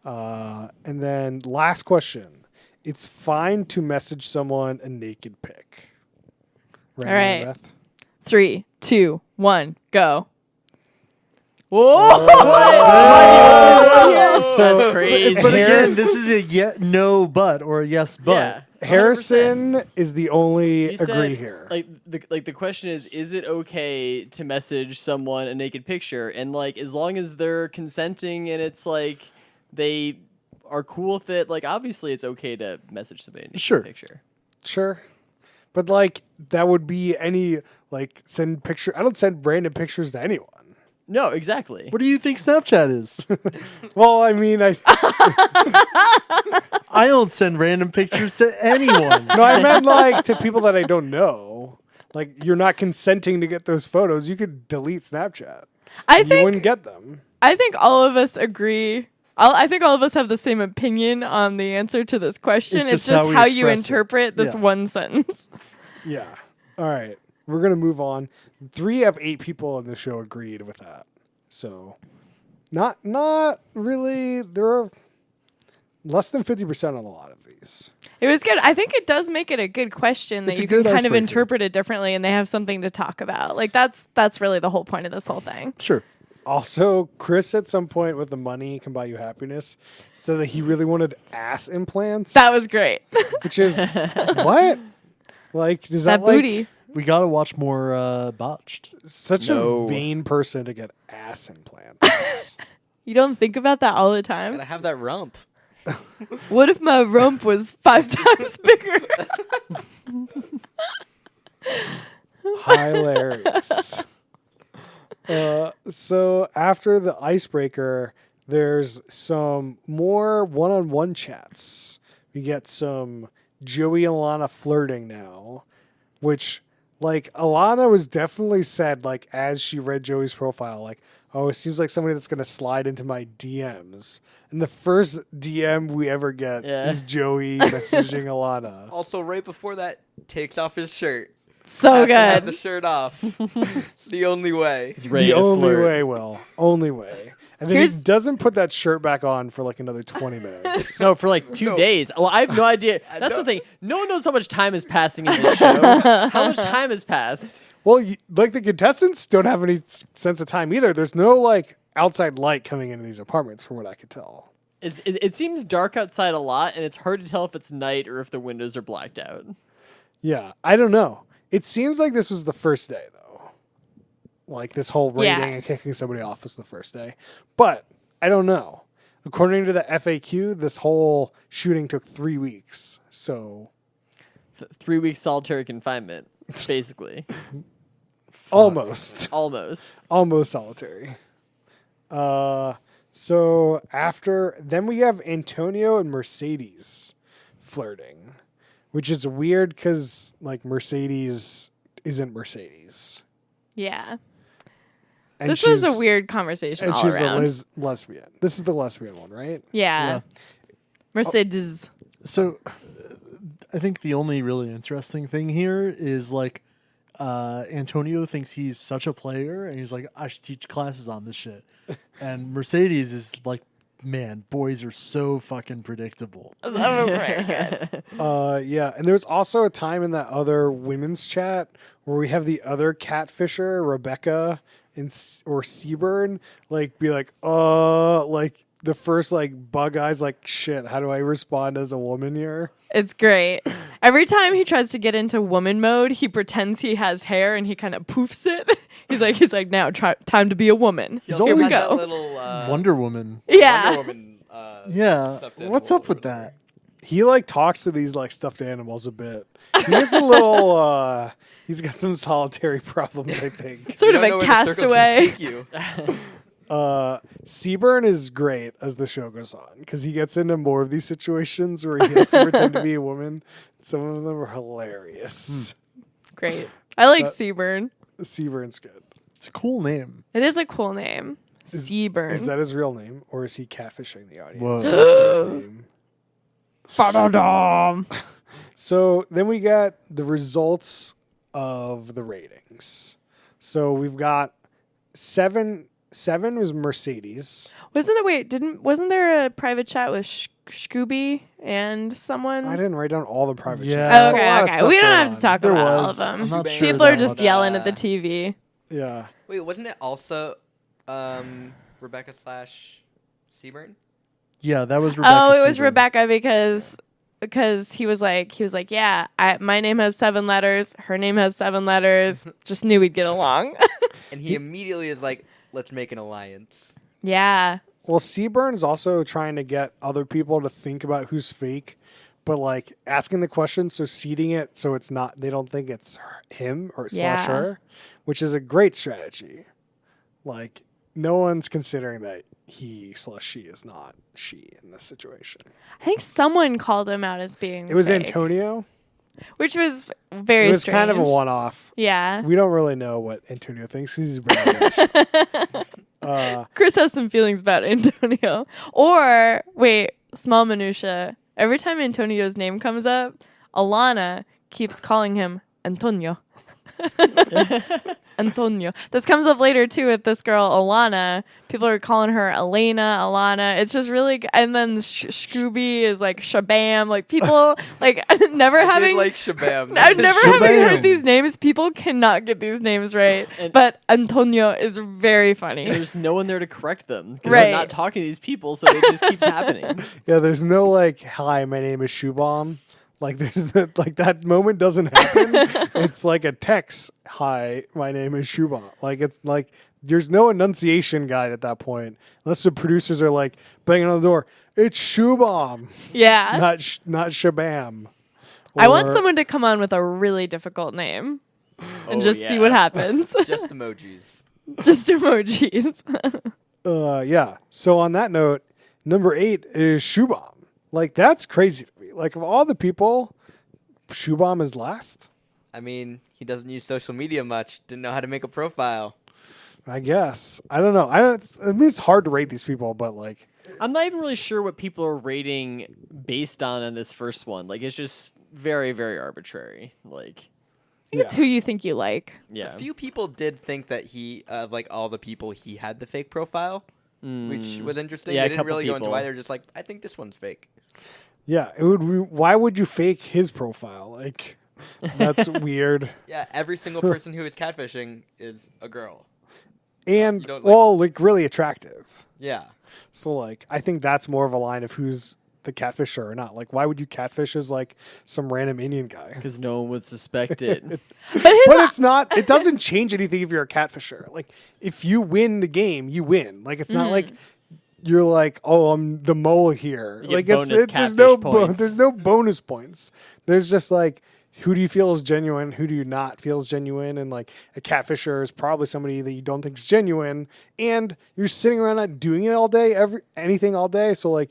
And then last question: it's fine to message someone a naked pic. All right. Annabeth? 3, 2, 1, go. Whoa! So- That's crazy. But again, Harris- this is a no, but or a yes, but. Yeah. 100%. Harrison is the only You said, agree here. Like the question is it okay to message someone a naked picture? And like as long as they're consenting and it's like they are cool with it, like obviously it's okay to message somebody a naked Sure. picture. Sure. But like that would be any like send picture. I don't send random pictures to anyone. No, exactly. What do you think Snapchat is? Well, I mean, I don't send random pictures to anyone. no, I meant like to people that I don't know. Like you're not consenting to get those photos. You could delete Snapchat. I You think wouldn't get them. all of us agree. I think all of us have the same opinion on the answer to this question. It's It's just just how we how you express it. interpret this Yeah. one sentence. Yeah. All right. We're gonna move on. 3 of 8 people in the show agreed with that. So, not really. There are less than 50% on a lot of these. It was good. I think it does make it a good question that It's a you can good kind of icebreaker. interpret it differently, and they have something to talk about. Like that's really the whole point of this whole thing. Sure. Also, Chris at some point with the money can buy you happiness said that he really wanted ass implants. That was great. which is what? Like, does that that, like booty. We got to watch more Botched. such No. a vain person to get ass implants? You don't think about that all the time. Gotta have that rump. What if my rump was 5 times bigger? Hilarious. So after the icebreaker, there's some more one-on-one chats. We get some Joey and Alana flirting now, which like Alana was definitely said like as she read Joey's profile, like, oh, it seems like somebody that's gonna slide into my DMs. And the first DM we ever get Yeah. is Joey messaging Alana. Also, right before that, takes off his shirt. So Has to have the good. shirt off. It's the only way. He's ready The to only flirt. way, Will. Only way. And then Here's- he doesn't put that shirt back on for like another 20 minutes. No, for like 2 No. days. Well, I have no idea. That's the thing. No one knows how much time is passing in this show. How much time has passed? Well, like the contestants don't have any sense of time either. There's no like outside light coming into these apartments from what I could tell. It seems dark outside a lot, and it's hard to tell if it's night or if the windows are blacked out. Yeah, I don't know. It seems like this was the first day though. Like this whole raiding Yeah. and kicking somebody off was the first day. But I don't know. According to the FAQ, this whole shooting took 3 weeks. So 3 weeks solitary confinement, basically. almost. Almost. Solitary. So then we have Antonio and Mercedes flirting, which is weird because like Mercedes isn't Mercedes. Yeah. And This was a she's- weird conversation And all she's around. a lesbian. This is the lesbian one, right? Yeah. Mercedes. So I think the only really interesting thing here is like Antonio thinks he's such a player and he's like, I should teach classes on this shit. And Mercedes is like man, boys are so fucking predictable. That was very good. Yeah, and there's also a time in that other women's chat where we have the other catfisher, Rebecca or Seaburn, like be like, like the first like bug eyes, like shit. How do I respond as a woman here? It's great. Every time he tries to get into woman mode, he pretends he has hair and he kind of poofs it. He's like, now time to be a woman. He He's also Here we has that go. little Wonder Woman. Yeah. Wonder Woman. Yeah. stuffed What's animal up with or whatever. that? He like talks to these like stuffed animals a bit. He has a little. He's got some solitary problems, I think. Sort You of don't know a where the circle's gonna castaway. take you. Seaburn is great as the show goes on because he gets into more of these situations where he has to pretend to be a woman. Some of them are hilarious. Great. I like Uh, Seaburn. Seaburn's good. It's a cool name. It is a cool name. Seaburn. Is that his real name, or is he catfishing the audience? Whoa. with a fake name? Ba-da-dum. So then we got the results of the ratings. So we've got seven. Seven was Mercedes. Wasn't there a private chat with Scooby and someone? I didn't write down all the private Yeah. chats. There's a lot of Okay. stuff We don't going have to on. talk There about all of was. them. I'm not People sure People are that just much. yelling at the TV. Yeah. Wait, wasn't it also Rebecca / Seaburn? Yeah, that was Rebecca. Oh, it was Seaburn. Rebecca because he was like, yeah, my name has 7 letters. Her name has 7 letters. Just knew we'd get along. And he immediately is like, let's make an alliance. Yeah. Well, Seaburn's also trying to get other people to think about who's fake, but like asking the question, so seeding it so it's not, they don't think it's him or slash Yeah. her, which is a great strategy. Like, no one's considering that he/she is not she in this situation. I think someone called him out as being It was fake, Antonio. which was very It was strange. kind of a one-off. Yeah. We don't really know what Antonio thinks. He's British. Chris has some feelings about Antonio. Or, wait, small minutia. Every time Antonio's name comes up, Alana keeps calling him Antonio. Antonio. This comes up later too with this girl Alana. People are calling her Elena, Alana. It's just really and then Scooby is like Shabam. Like people like never I having did like Shabam. I've never having Shabam. heard these names. People cannot get these names right. And- But Antonio is very funny. There's no one there to correct them because Right. they're not talking to these people, so it just keeps happening. Yeah, there's no like, hi, my name is Shoebomb. Like there's that moment doesn't happen. It's like a text, hi, my name is Shoebomb. Like it's like there's no enunciation guide at that point, unless the producers are like banging on the door. It's Shoebomb, Yeah. not Shabam. I want Or- someone to come on with a really difficult name and Oh, just see yeah. what happens. Just emojis. Just emojis. Yeah. So on that note, number 8 is Shoebomb. Like that's crazy to me. Like of all the people, Shoebomb is last. I mean, he doesn't use social media much. Didn't know how to make a profile. I guess. I don't know. I mean, it's hard to rate these people, but like, I'm not even really sure what people are rating based on this first one. Like, it's just very, very arbitrary. Like, It's who you think you like. yeah. A few people did think that like all the people he had the fake profile, which was interesting. Yeah, a They didn't couple really go into people. why. They're just like, I think this one's fake. yeah, it would. Why would you fake his profile? Like, that's weird. Yeah, every single person who is catfishing is a girl. And You don't like- well, like really attractive. Yeah. So like, I think that's more of a line of who's the catfisher or not. Like, why would you catfish as like some random Indian guy? Because no one would suspect it. But his But it's not. It doesn't change anything if you're a catfisher. Like, if you win the game, you win. Like, it's not like you're like, oh, I'm the mole here. get Like, bonus there's no catfish points. there's no bonus points. There's just like, who do you feel is genuine? Who do you not feel is genuine? And like, a catfisher is probably somebody that you don't think is genuine, and you're sitting around not doing it all day, anything all day. So like,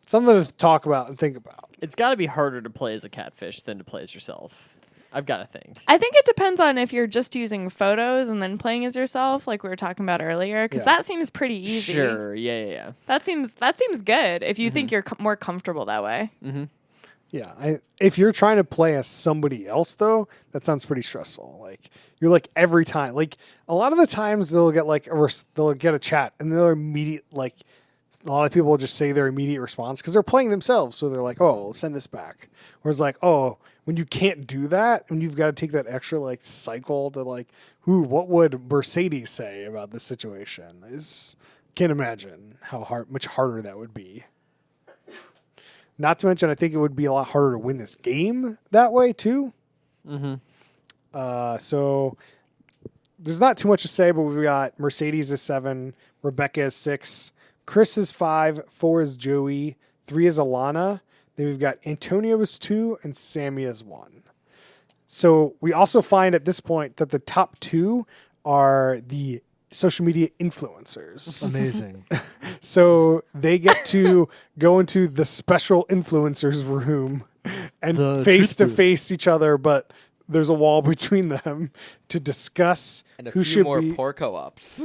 something to talk about and think about. It's got to be harder to play as a catfish than to play as yourself. I've got to think. I think it depends on if you're just using photos and then playing as yourself, like we were talking about earlier, because Yeah. that seems pretty easy. Sure. Yeah. That seems good if you think you're more comfortable that way. Yeah, if you're trying to play as somebody else, though, that sounds pretty stressful. Like you're like every time, like a lot of the times they'll get like they'll get a chat and they'll immediate like a lot of people will just say their immediate response because they're playing themselves. So they're like, oh, send this back. Whereas like, oh, when you can't do that, when you've got to take that extra like cycle to like, what would Mercedes say about this situation? Can't imagine how much harder that would be. Not to mention, I think it would be a lot harder to win this game that way too. So there's not too much to say, but we've got Mercedes is 7, Rebecca is 6, Chris is 5, 4 is Joey, 3 is Alana. Then we've got Antonio is 2, and Sammy is 1. So we also find at this point that the top 2 are the social media influencers. Amazing. So they get to go into the special influencers room and The face to truth booth. face each other, but there's a wall between them to discuss And a who few more poor co-ops.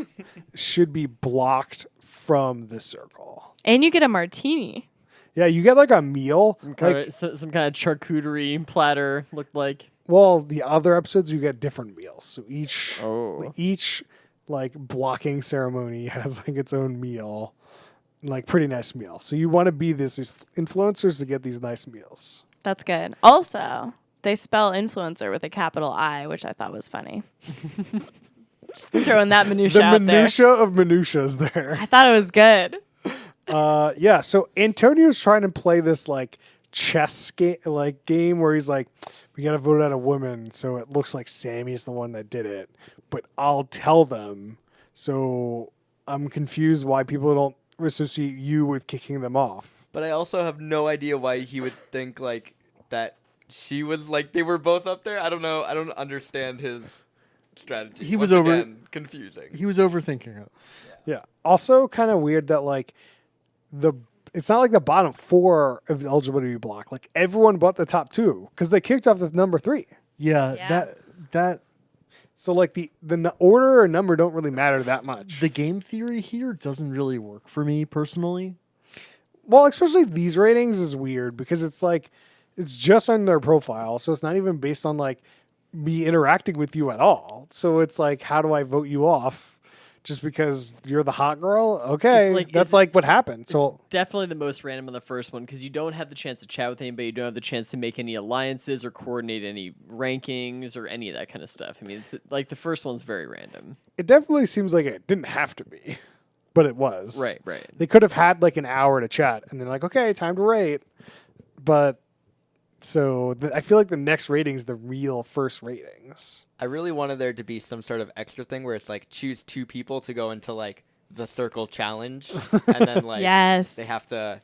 should be blocked from the circle. And you get a martini. Yeah, you get like a meal. Some kind Like, of charcuterie platter looked like. well, the other episodes you get different meals. So each Oh. like blocking ceremony has like its own meal, like pretty nice meal. So you want to be these influencers to get these nice meals. That's good. Also, they spell influencer with a capital I, which I thought was funny. Just throwing that minutia The out minutia of minutia is there. there. I thought it was good. Yeah. So Antonio's trying to play this like chess game where he's like, we gotta vote out a woman, so it looks like Sammy's the one that did it, but I'll tell them. So I'm confused why people don't associate you with kicking them off. But I also have no idea why he would think like that she was like they were both up there. I don't know. I don't understand his strategy. He was Once over- again, confusing. He was overthinking it. Yeah. Also, kind of weird that like it's not like the bottom 4 of the eligibility block. Like everyone but the top 2 because they kicked off the number 3. Yeah, Yeah. that So like the order or number don't really matter that much. the game theory here doesn't really work for me personally. Well, especially these ratings is weird because it's like it's just on their profile, so it's not even based on like me interacting with you at all. So it's like, how do I vote you off just because you're the hot girl? Okay, It's like- that's it's- like what happened. So It's definitely the most random on the first one because you don't have the chance to chat with anybody. You don't have the chance to make any alliances or coordinate any rankings or any of that kind of stuff. I mean, it's like the first one's very random. it definitely seems like it didn't have to be, but it was. Right, right. They could have had like an hour to chat and then like, okay, time to rate. But so I feel like the next rating is the real first ratings. I really wanted there to be some sort of extra thing where it's like choose 2 people to go into like the circle challenge, and then like Yes. they have to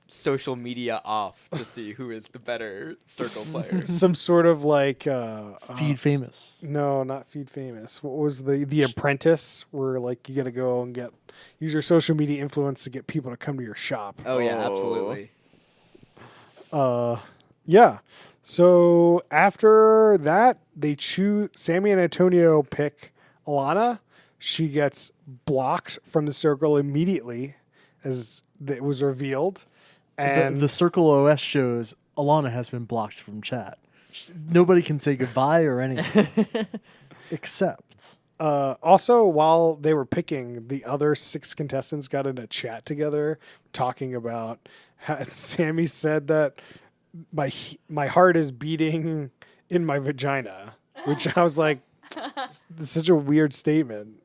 social media off to see who is the better circle player. Some sort of like Feed famous. no, not Feed Famous. What was the Apprentice? Where like you got to go and use your social media influence to get people to come to your shop. Oh yeah, Oh. absolutely. Yeah. So after that, they choose Sammy and Antonio pick Alana. She gets blocked from the circle immediately, as it was revealed. And The Circle OS shows Alana has been blocked from chat. Nobody can say goodbye or anything. Except also, while they were picking, the other 6 contestants got in a chat together talking about how Sammy said that my heart is beating in my vagina, which I was like, it's such a weird statement.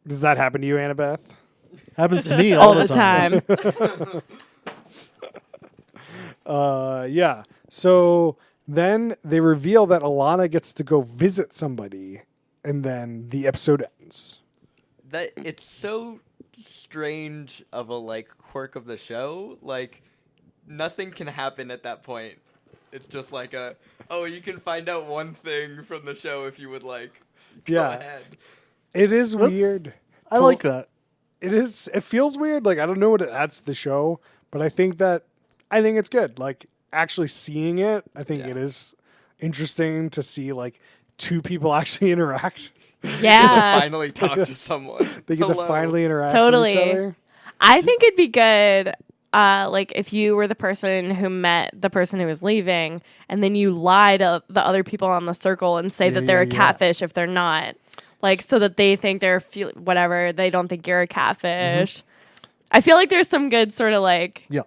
Does that happen to you, Annabeth? happens to me all the time. Yeah. So then they reveal that Alana gets to go visit somebody, and then the episode ends. That it's so strange of a like quirk of the show. Like nothing can happen at that point. It's just like you can find out one thing from the show if you would like. Go Yeah. ahead. It is That's- weird. I to- like that. It is. It feels weird. Like I don't know what it adds to the show, but I think it's good. Like actually seeing it, I think Yeah. it is interesting to see like 2 people actually interact. Yeah. Finally talk to someone. They get Hello. to finally interact Totally. with each other. I think it'd be good, like if you were the person who met the person who was leaving, and then you lie to the other people on the circle and say Yeah, that they're a yeah, yeah. catfish if they're not, like so that they think they're whatever. They don't think you're a catfish. I feel like there's some good sort of like Yeah.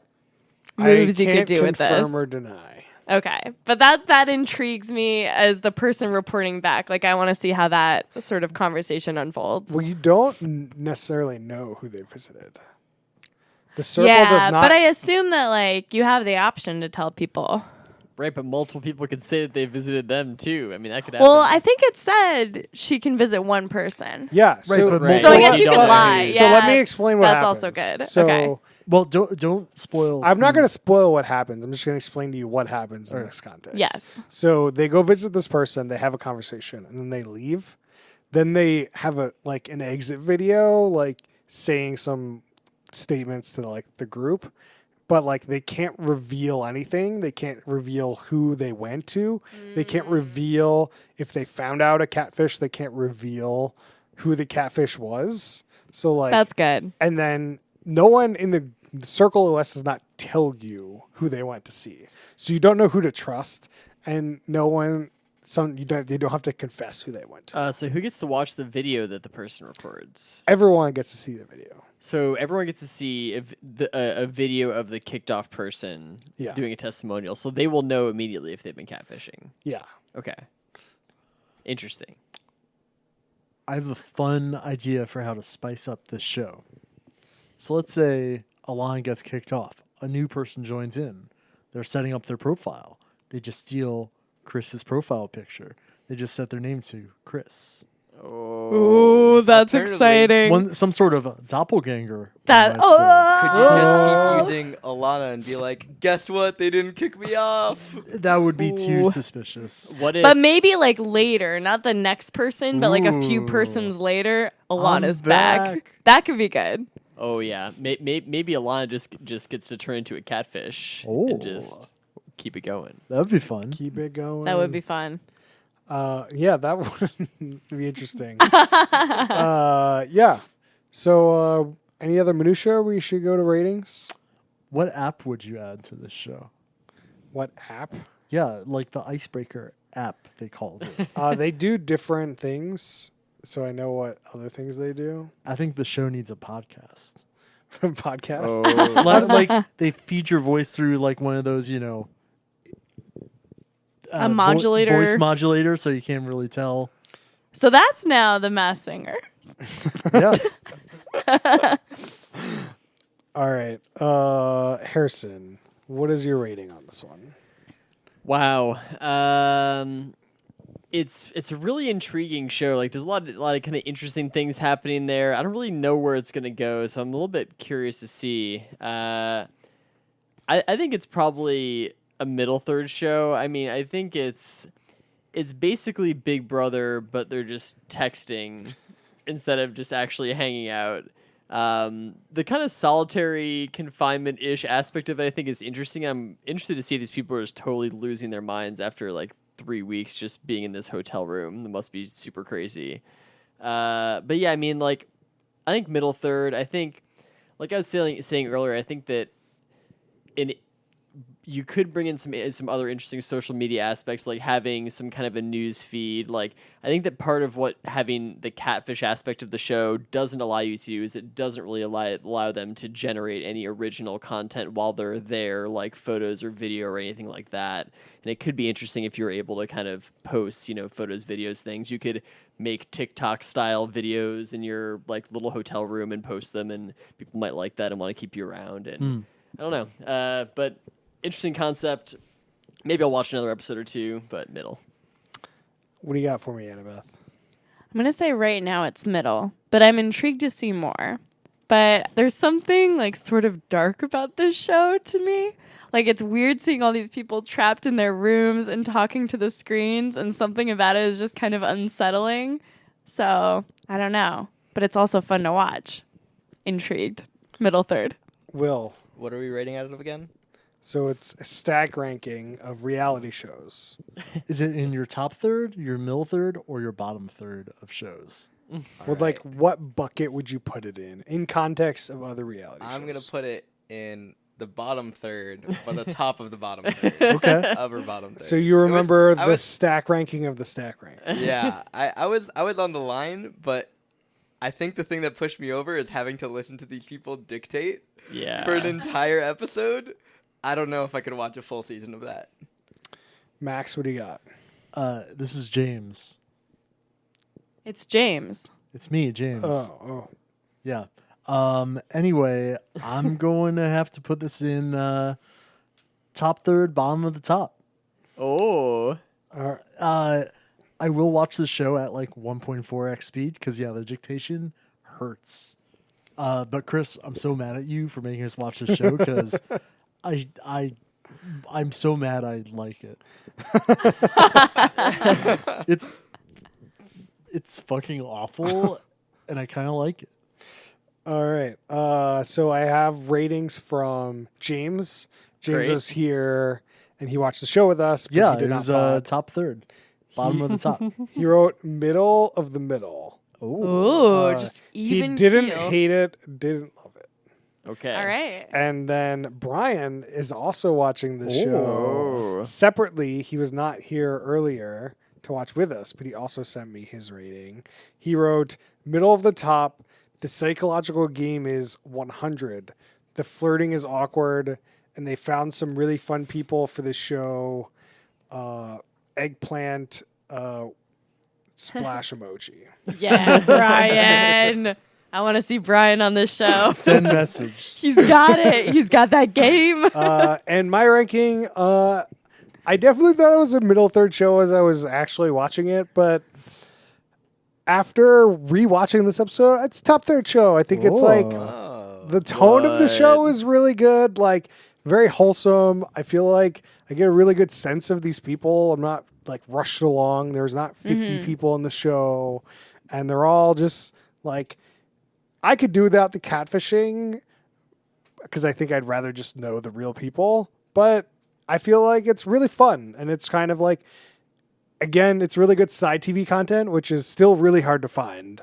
moves I you can't could do with this. confirm or deny. Okay, but that intrigues me as the person reporting back. Like, I want to see how that sort of conversation unfolds. Well, you don't necessarily know who they visited. The circle Yeah, does not. but I assume that like you have the option to tell people. Right, but multiple people could say that they visited them too. I mean, that could happen. Well, I think it said she can visit one person. yeah. Right, So, but Right. So I guess You you don't could know lie. who. So Yeah, let me explain what that's happens. also good. So Okay. Well, don't spoil. I'm not going to spoil what happens. I'm just going to explain to you what happens in Alright. this context. Yes. So they go visit this person, they have a conversation, and then they leave. Then they have an exit video, like saying some statements to like the group, but like they can't reveal anything. They can't reveal who they went to. They can't reveal if they found out a catfish. They can't reveal who the catfish was. So like That's good. and then no one in the Circle OS does not tell you who they went to see, so you don't know who to trust, and no one. They don't have to confess who they went to. So who gets to watch the video that the person records? Everyone gets to see the video. So everyone gets to see a video of the kicked off person Yeah. doing a testimonial. So they will know immediately if they've been catfishing. Yeah, Okay. Interesting. I have a fun idea for how to spice up this show. So let's say a line gets kicked off. A new person joins in. They're setting up their profile. They just steal Chris's profile picture. They just set their name to Chris. Ooh, that's Alternatively, exciting. Some sort of a doppelganger. That one might say. Could you just keep using Alana and be like, guess what? They didn't kick me off. That would be too Ooh. suspicious. What if But maybe like later, not the next person, but like a few Ooh. persons later, I'm Alana's back. back. That could be good. Oh yeah, maybe Alana just gets to turn into a catfish Oh. and just keep it going. That would be fun. keep it going. That would be fun. Yeah, that would be interesting. Yeah. So, any other minutia we should go to ratings? What app would you add to this show? What app? Yeah, like the Icebreaker app, they called it. They do different things, so I know what other things they do. I think the show needs a podcast. Podcast. Like they feed your voice through like one of those, A modulator. voice modulator, so you can't really tell. So that's now the Masked Singer. Yeah, All right. Harrison, what is your rating on this one? Wow. It's a really intriguing show. Like there's a lot of kind of interesting things happening there. I don't really know where it's gonna go, so I'm a little bit curious to see. I think it's probably a middle third show. I mean, I think it's basically Big Brother, but they're just texting instead of just actually hanging out. The kind of solitary confinement-ish aspect of it, I think, is interesting. I'm interested to see if these people are just totally losing their minds after like 3 weeks just being in this hotel room. That must be super crazy. But yeah, I mean, like, I think middle third. I think, like I was saying earlier, I think that you could bring in some other interesting social media aspects, like having some kind of a news feed. Like, I think that part of what having the catfish aspect of the show doesn't allow you to do is it doesn't really allow them to generate any original content while they're there, like photos or video or anything like that. And it could be interesting if you're able to kind of post, photos, videos, things. You could make TikTok style videos in your like little hotel room and post them, and people might like that and want to keep you around. And I don't know, but interesting concept. Maybe I'll watch another episode or two, but middle. What do you got for me, Annabeth? I'm going to say right now it's middle, but I'm intrigued to see more. But there's something like sort of dark about this show to me. Like it's weird seeing all these people trapped in their rooms and talking to the screens, and something about it is just kind of unsettling. So I don't know, but it's also fun to watch. Intrigued. Middle third. Will. What are we rating out of again? So it's a stack ranking of reality shows. is it in your top third, your middle third, or your bottom third of shows? With like, what bucket would you put it in context of other reality shows? I'm going to put it in the bottom third, but the top of the bottom third. Okay. Upper bottom third. So you remember I the was- stack ranking of the stack rank. Yeah, I was on the line, but I think the thing that pushed me over is having to listen to these people dictate Yeah. for an entire episode. I don't know if I could watch a full season of that. Max, what do you got? This is James. It's James. It's me, James. Oh. Yeah. Anyway, I'm going to have to put this in top third, bottom of the top. Oh. I will watch the show at like 1.4x speed because the dictation hurts. But Chris, I'm so mad at you for making us watch the show because I'm so mad I like it. It's fucking awful, and I kind of like it. All right. So I have ratings from James. James Great. was here, and he watched the show with us. But Yeah, he did it not was pod. top third, bottom of the top. He wrote middle of the middle. Ooh, just even He didn't keel. hate it, didn't love it. Okay. All right. And then Brian is also watching the show Oh. separately. He was not here earlier to watch with us, but he also sent me his rating. He wrote middle of the top. The psychological game is 100. The flirting is awkward, and they found some really fun people for the show. Eggplant, splash emoji. Yeah, Brian. I want to see Brian on this show. Send message. He's got it. He's got that game. And my ranking, I definitely thought it was a middle third show as I was actually watching it, but after rewatching this episode, it's top third show. I think it's like Oh. the tone of the show What? is really good, like very wholesome. I feel like I get a really good sense of these people. I'm not like rushed along. There's not 50 people in the show, and they're all just like, I could do without the catfishing because I think I'd rather just know the real people, but I feel like it's really fun, and it's kind of like, again, it's really good side TV content, which is still really hard to find.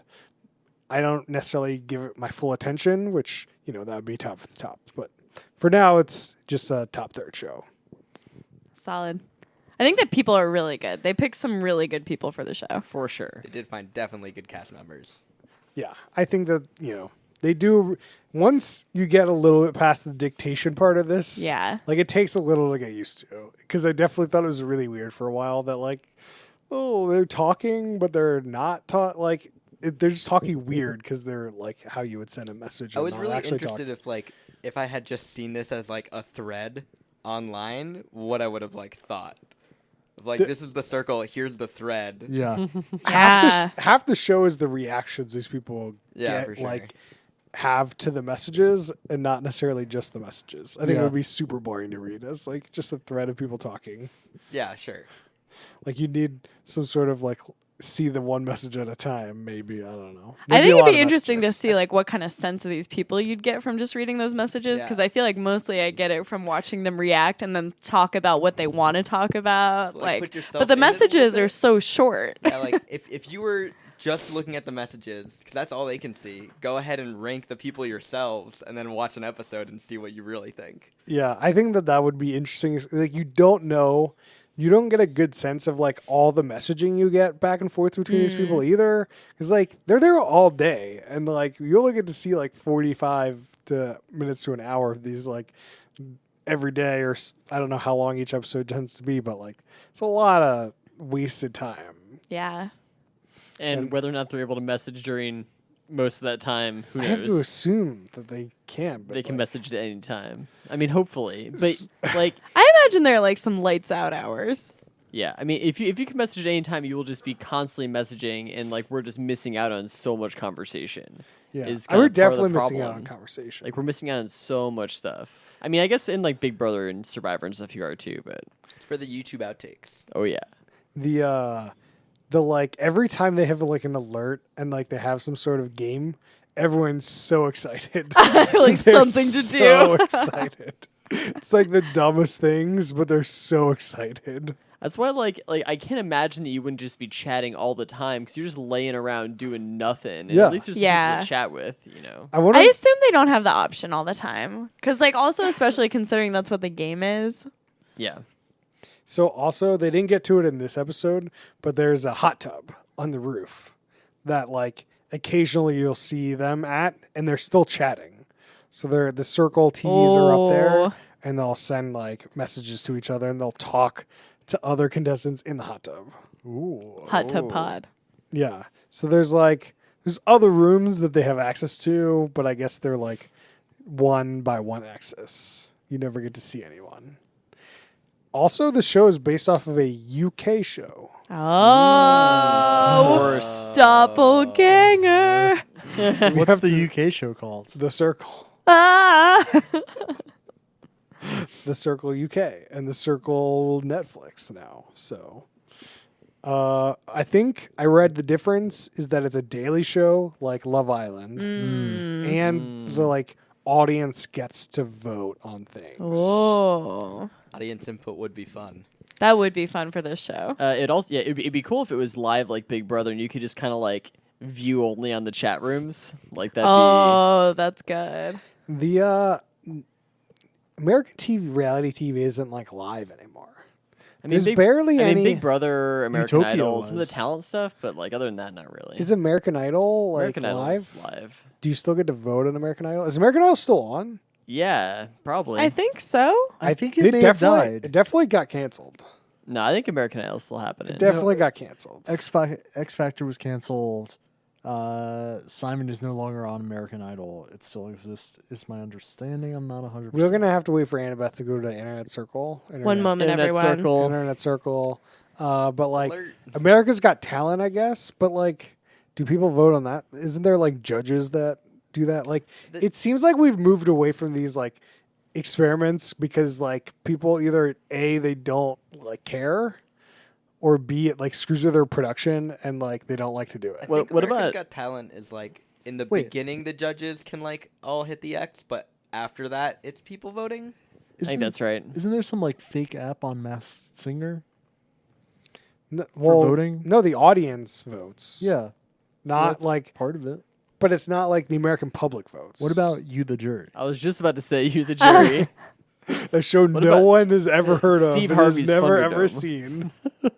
I don't necessarily give it my full attention, which, that would be top of the top. But for now, it's just a top third show. Solid. I think that people are really good. They picked some really good people for the show. For sure. They did find definitely good cast members. Yeah, I think that, they do, once you get a little bit past the dictation part of this, Yeah. like it takes a little to get used to. Because I definitely thought it was really weird for a while that like, oh, they're talking, but they're not they're just talking weird because they're like how you would send a message. I and was not really actually interested if I had just seen this as like a thread online, what I would have thought. Like, this is the circle, here's the thread. Yeah. Yeah. Half the show is the reactions these people Yeah, get, for sure. have to the messages, and not necessarily just the messages. I think it Yeah. would be super boring to read as like just a thread of people talking. Yeah, sure. Like you need some sort of like see the one message at a time. Maybe I don't know. I Maybe think a it'd lot be of interesting to messages. see like what kind of sense of these people you'd get from just reading those messages, because Yeah. I feel like mostly I get it from watching them react and then talk about what they want to talk about. Like, Like, put yourself but the in it a little messages are bit. so short. Yeah, like if you were just looking at the messages, because that's all they can see, go ahead and rank the people yourselves and then watch an episode and see what you really think. Yeah, I think that would be interesting. Like you don't get a good sense of like all the messaging you get back and forth between these people either, because like they're there all day, and like you only get to see like 45 minutes to an hour of these like every day, or I don't know how long each episode tends to be, but like it's a lot of wasted time. Yeah. And whether or not they're able to message during most of that time, who I knows? have to assume that they can. But They can like, message at any time. I mean, hopefully. But like, I imagine there are like some lights out hours. yeah. I mean, if you can message at any time, you will just be constantly messaging, and like we're just missing out on so much conversation. Yeah, is I were kinda part of the definitely missing out on problem. conversation. Like we're missing out on so much stuff. I mean, I guess in like Big Brother and Survivor and stuff you are too, but It's for the YouTube outtakes. oh yeah. The like every time they have like an alert and like they have some sort of game, everyone's so excited. Like They're something to so do. excited. It's like the dumbest things, but they're so excited. That's why like I can't imagine that you wouldn't just be chatting all the time because you're just laying around doing nothing. And Yeah. at least there's some Yeah. people to chat with. I wonder. I assume they don't have the option all the time. Because, like, also, especially considering that's what the game is. Yeah. So also they didn't get to it in this episode, but there's a hot tub on the roof that like occasionally you'll see them at, and they're still chatting. So the circle TVs are up Oh. there, and they'll send like messages to each other, and they'll talk to other contestants in the hot tub. Ooh. Hot tub pod. Yeah. So there's other rooms that they have access to, but I guess they're like one by one access. You never get to see anyone. Also, the show is based off of a UK show. Oh, course. doppelganger. What's the UK show called? The Circle. Ah. It's The Circle UK and The Circle Netflix now. So I think I read the difference is that it's a daily show like Love Island, and the audience gets to vote on things. Oh, Audience input would be fun. that would be fun for this show. It'd be cool if it was live like Big Brother and you could just kind of like view only on the chat rooms. Like that'd Oh, that's good. The American TV reality TV isn't like live anymore. be. There's barely any. Big Brother, American Utopia Idol, some of was. the talent stuff, but like other than that, not really. Is American Idol like American Idol live? is live? Do you still get to vote on American Idol? Is American Idol still on? Yeah, probably. I think so. I think it may have It died. definitely got canceled. No, I think American Idol's still happening. It definitely got canceled. X Factor was canceled. Simon is no longer on American Idol. It still exists, is my understanding. I'm not 100%. We're gonna have to wait for Annabeth to go to Internet Circle. One moment, Internet everyone. Circle. Internet Circle. But like Alert. America's Got Talent, I guess. But like, do people vote on that? Isn't there like judges that do that? Like, it seems like we've moved away from these like experiments because like people either A, they don't like care, or B, it like screws with their production and like they don't like to do it. What- think what America's about- Got Talent is like in the Wait. beginning the judges can like all hit the X, but after that it's people voting. I think that's right. Isn't there some like fake app on Masked Singer? Well, voting? No, the audience votes. Yeah. So Not that's like, part of it. but it's not like the American public votes. What about you, the jury? I was just about to say you, the jury. a show no about one has ever heard of Steve and has Harvey's never ever Thunderdome? seen? A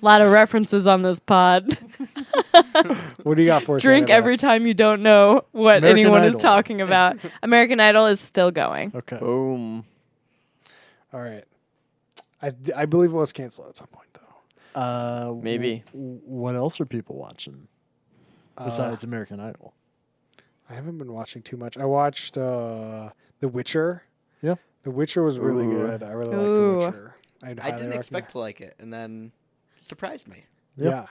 lot of references on this pod. What do you got for us? Drink Annabeth? every time you don't know what American anyone Idol. is talking about. American Idol is still going. Okay. Boom. All right. I believe it was canceled at some point though. Maybe. What else are people watching besides American Idol? I haven't been watching too much. I watched The Witcher. Yeah. The Witcher was really Ooh. good. I really Ooh. liked The Witcher. I didn't expect to like it, and then it surprised me. Yep.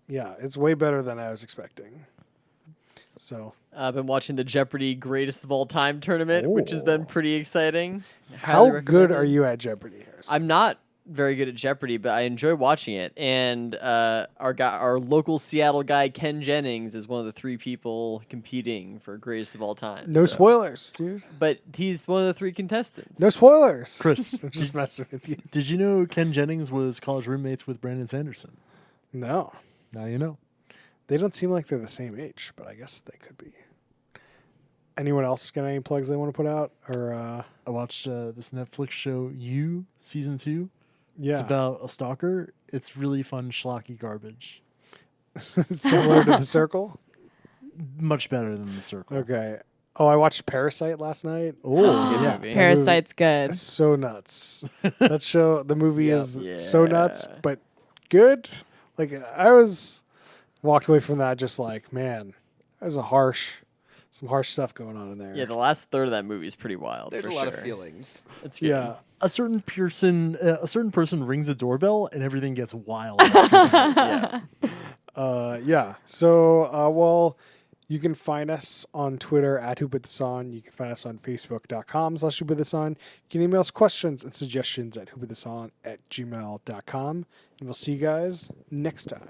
Yeah, it's way better than I was expecting. So I've been watching the Jeopardy Greatest of All Time tournament, which has been Oh. pretty exciting. how Highly good recommend are it. you at Jeopardy, Harrison? I'm not very good at Jeopardy, but I enjoy watching it. And our local Seattle guy Ken Jennings is one of the 3 people competing for Greatest of All Time. No so- spoilers, dude. But he's one of the 3 contestants. No spoilers. Chris, I'm just messing with you. did you know Ken Jennings was college roommates with Brandon Sanderson? No. Now you know. They don't seem like they're the same age, but I guess they could be. Anyone else got any plugs they want to put out? Or I watched this Netflix show, You, season 2. yeah, It's about a stalker. It's really fun, schlocky garbage. similar to The Circle. Much better than The Circle. Okay. Oh, I watched Parasite last night. Oh, That's a good yeah. movie. Parasite's good. It's so nuts. That show, the movie Yep. is so nuts, Yeah. but good. Like walked away from that just like, man, that was some harsh stuff going on in there. Yeah, the last third of that movie is pretty wild. There's for a lot sure. of feelings. It's good. Yeah. A certain person rings a doorbell and everything gets wild. after that. Yeah. So, well, you can find us on Twitter at whoputthison. You can find us on facebook.com/whoputthison. You can email us questions and suggestions at whoputthison@gmail.com. And we'll see you guys next time.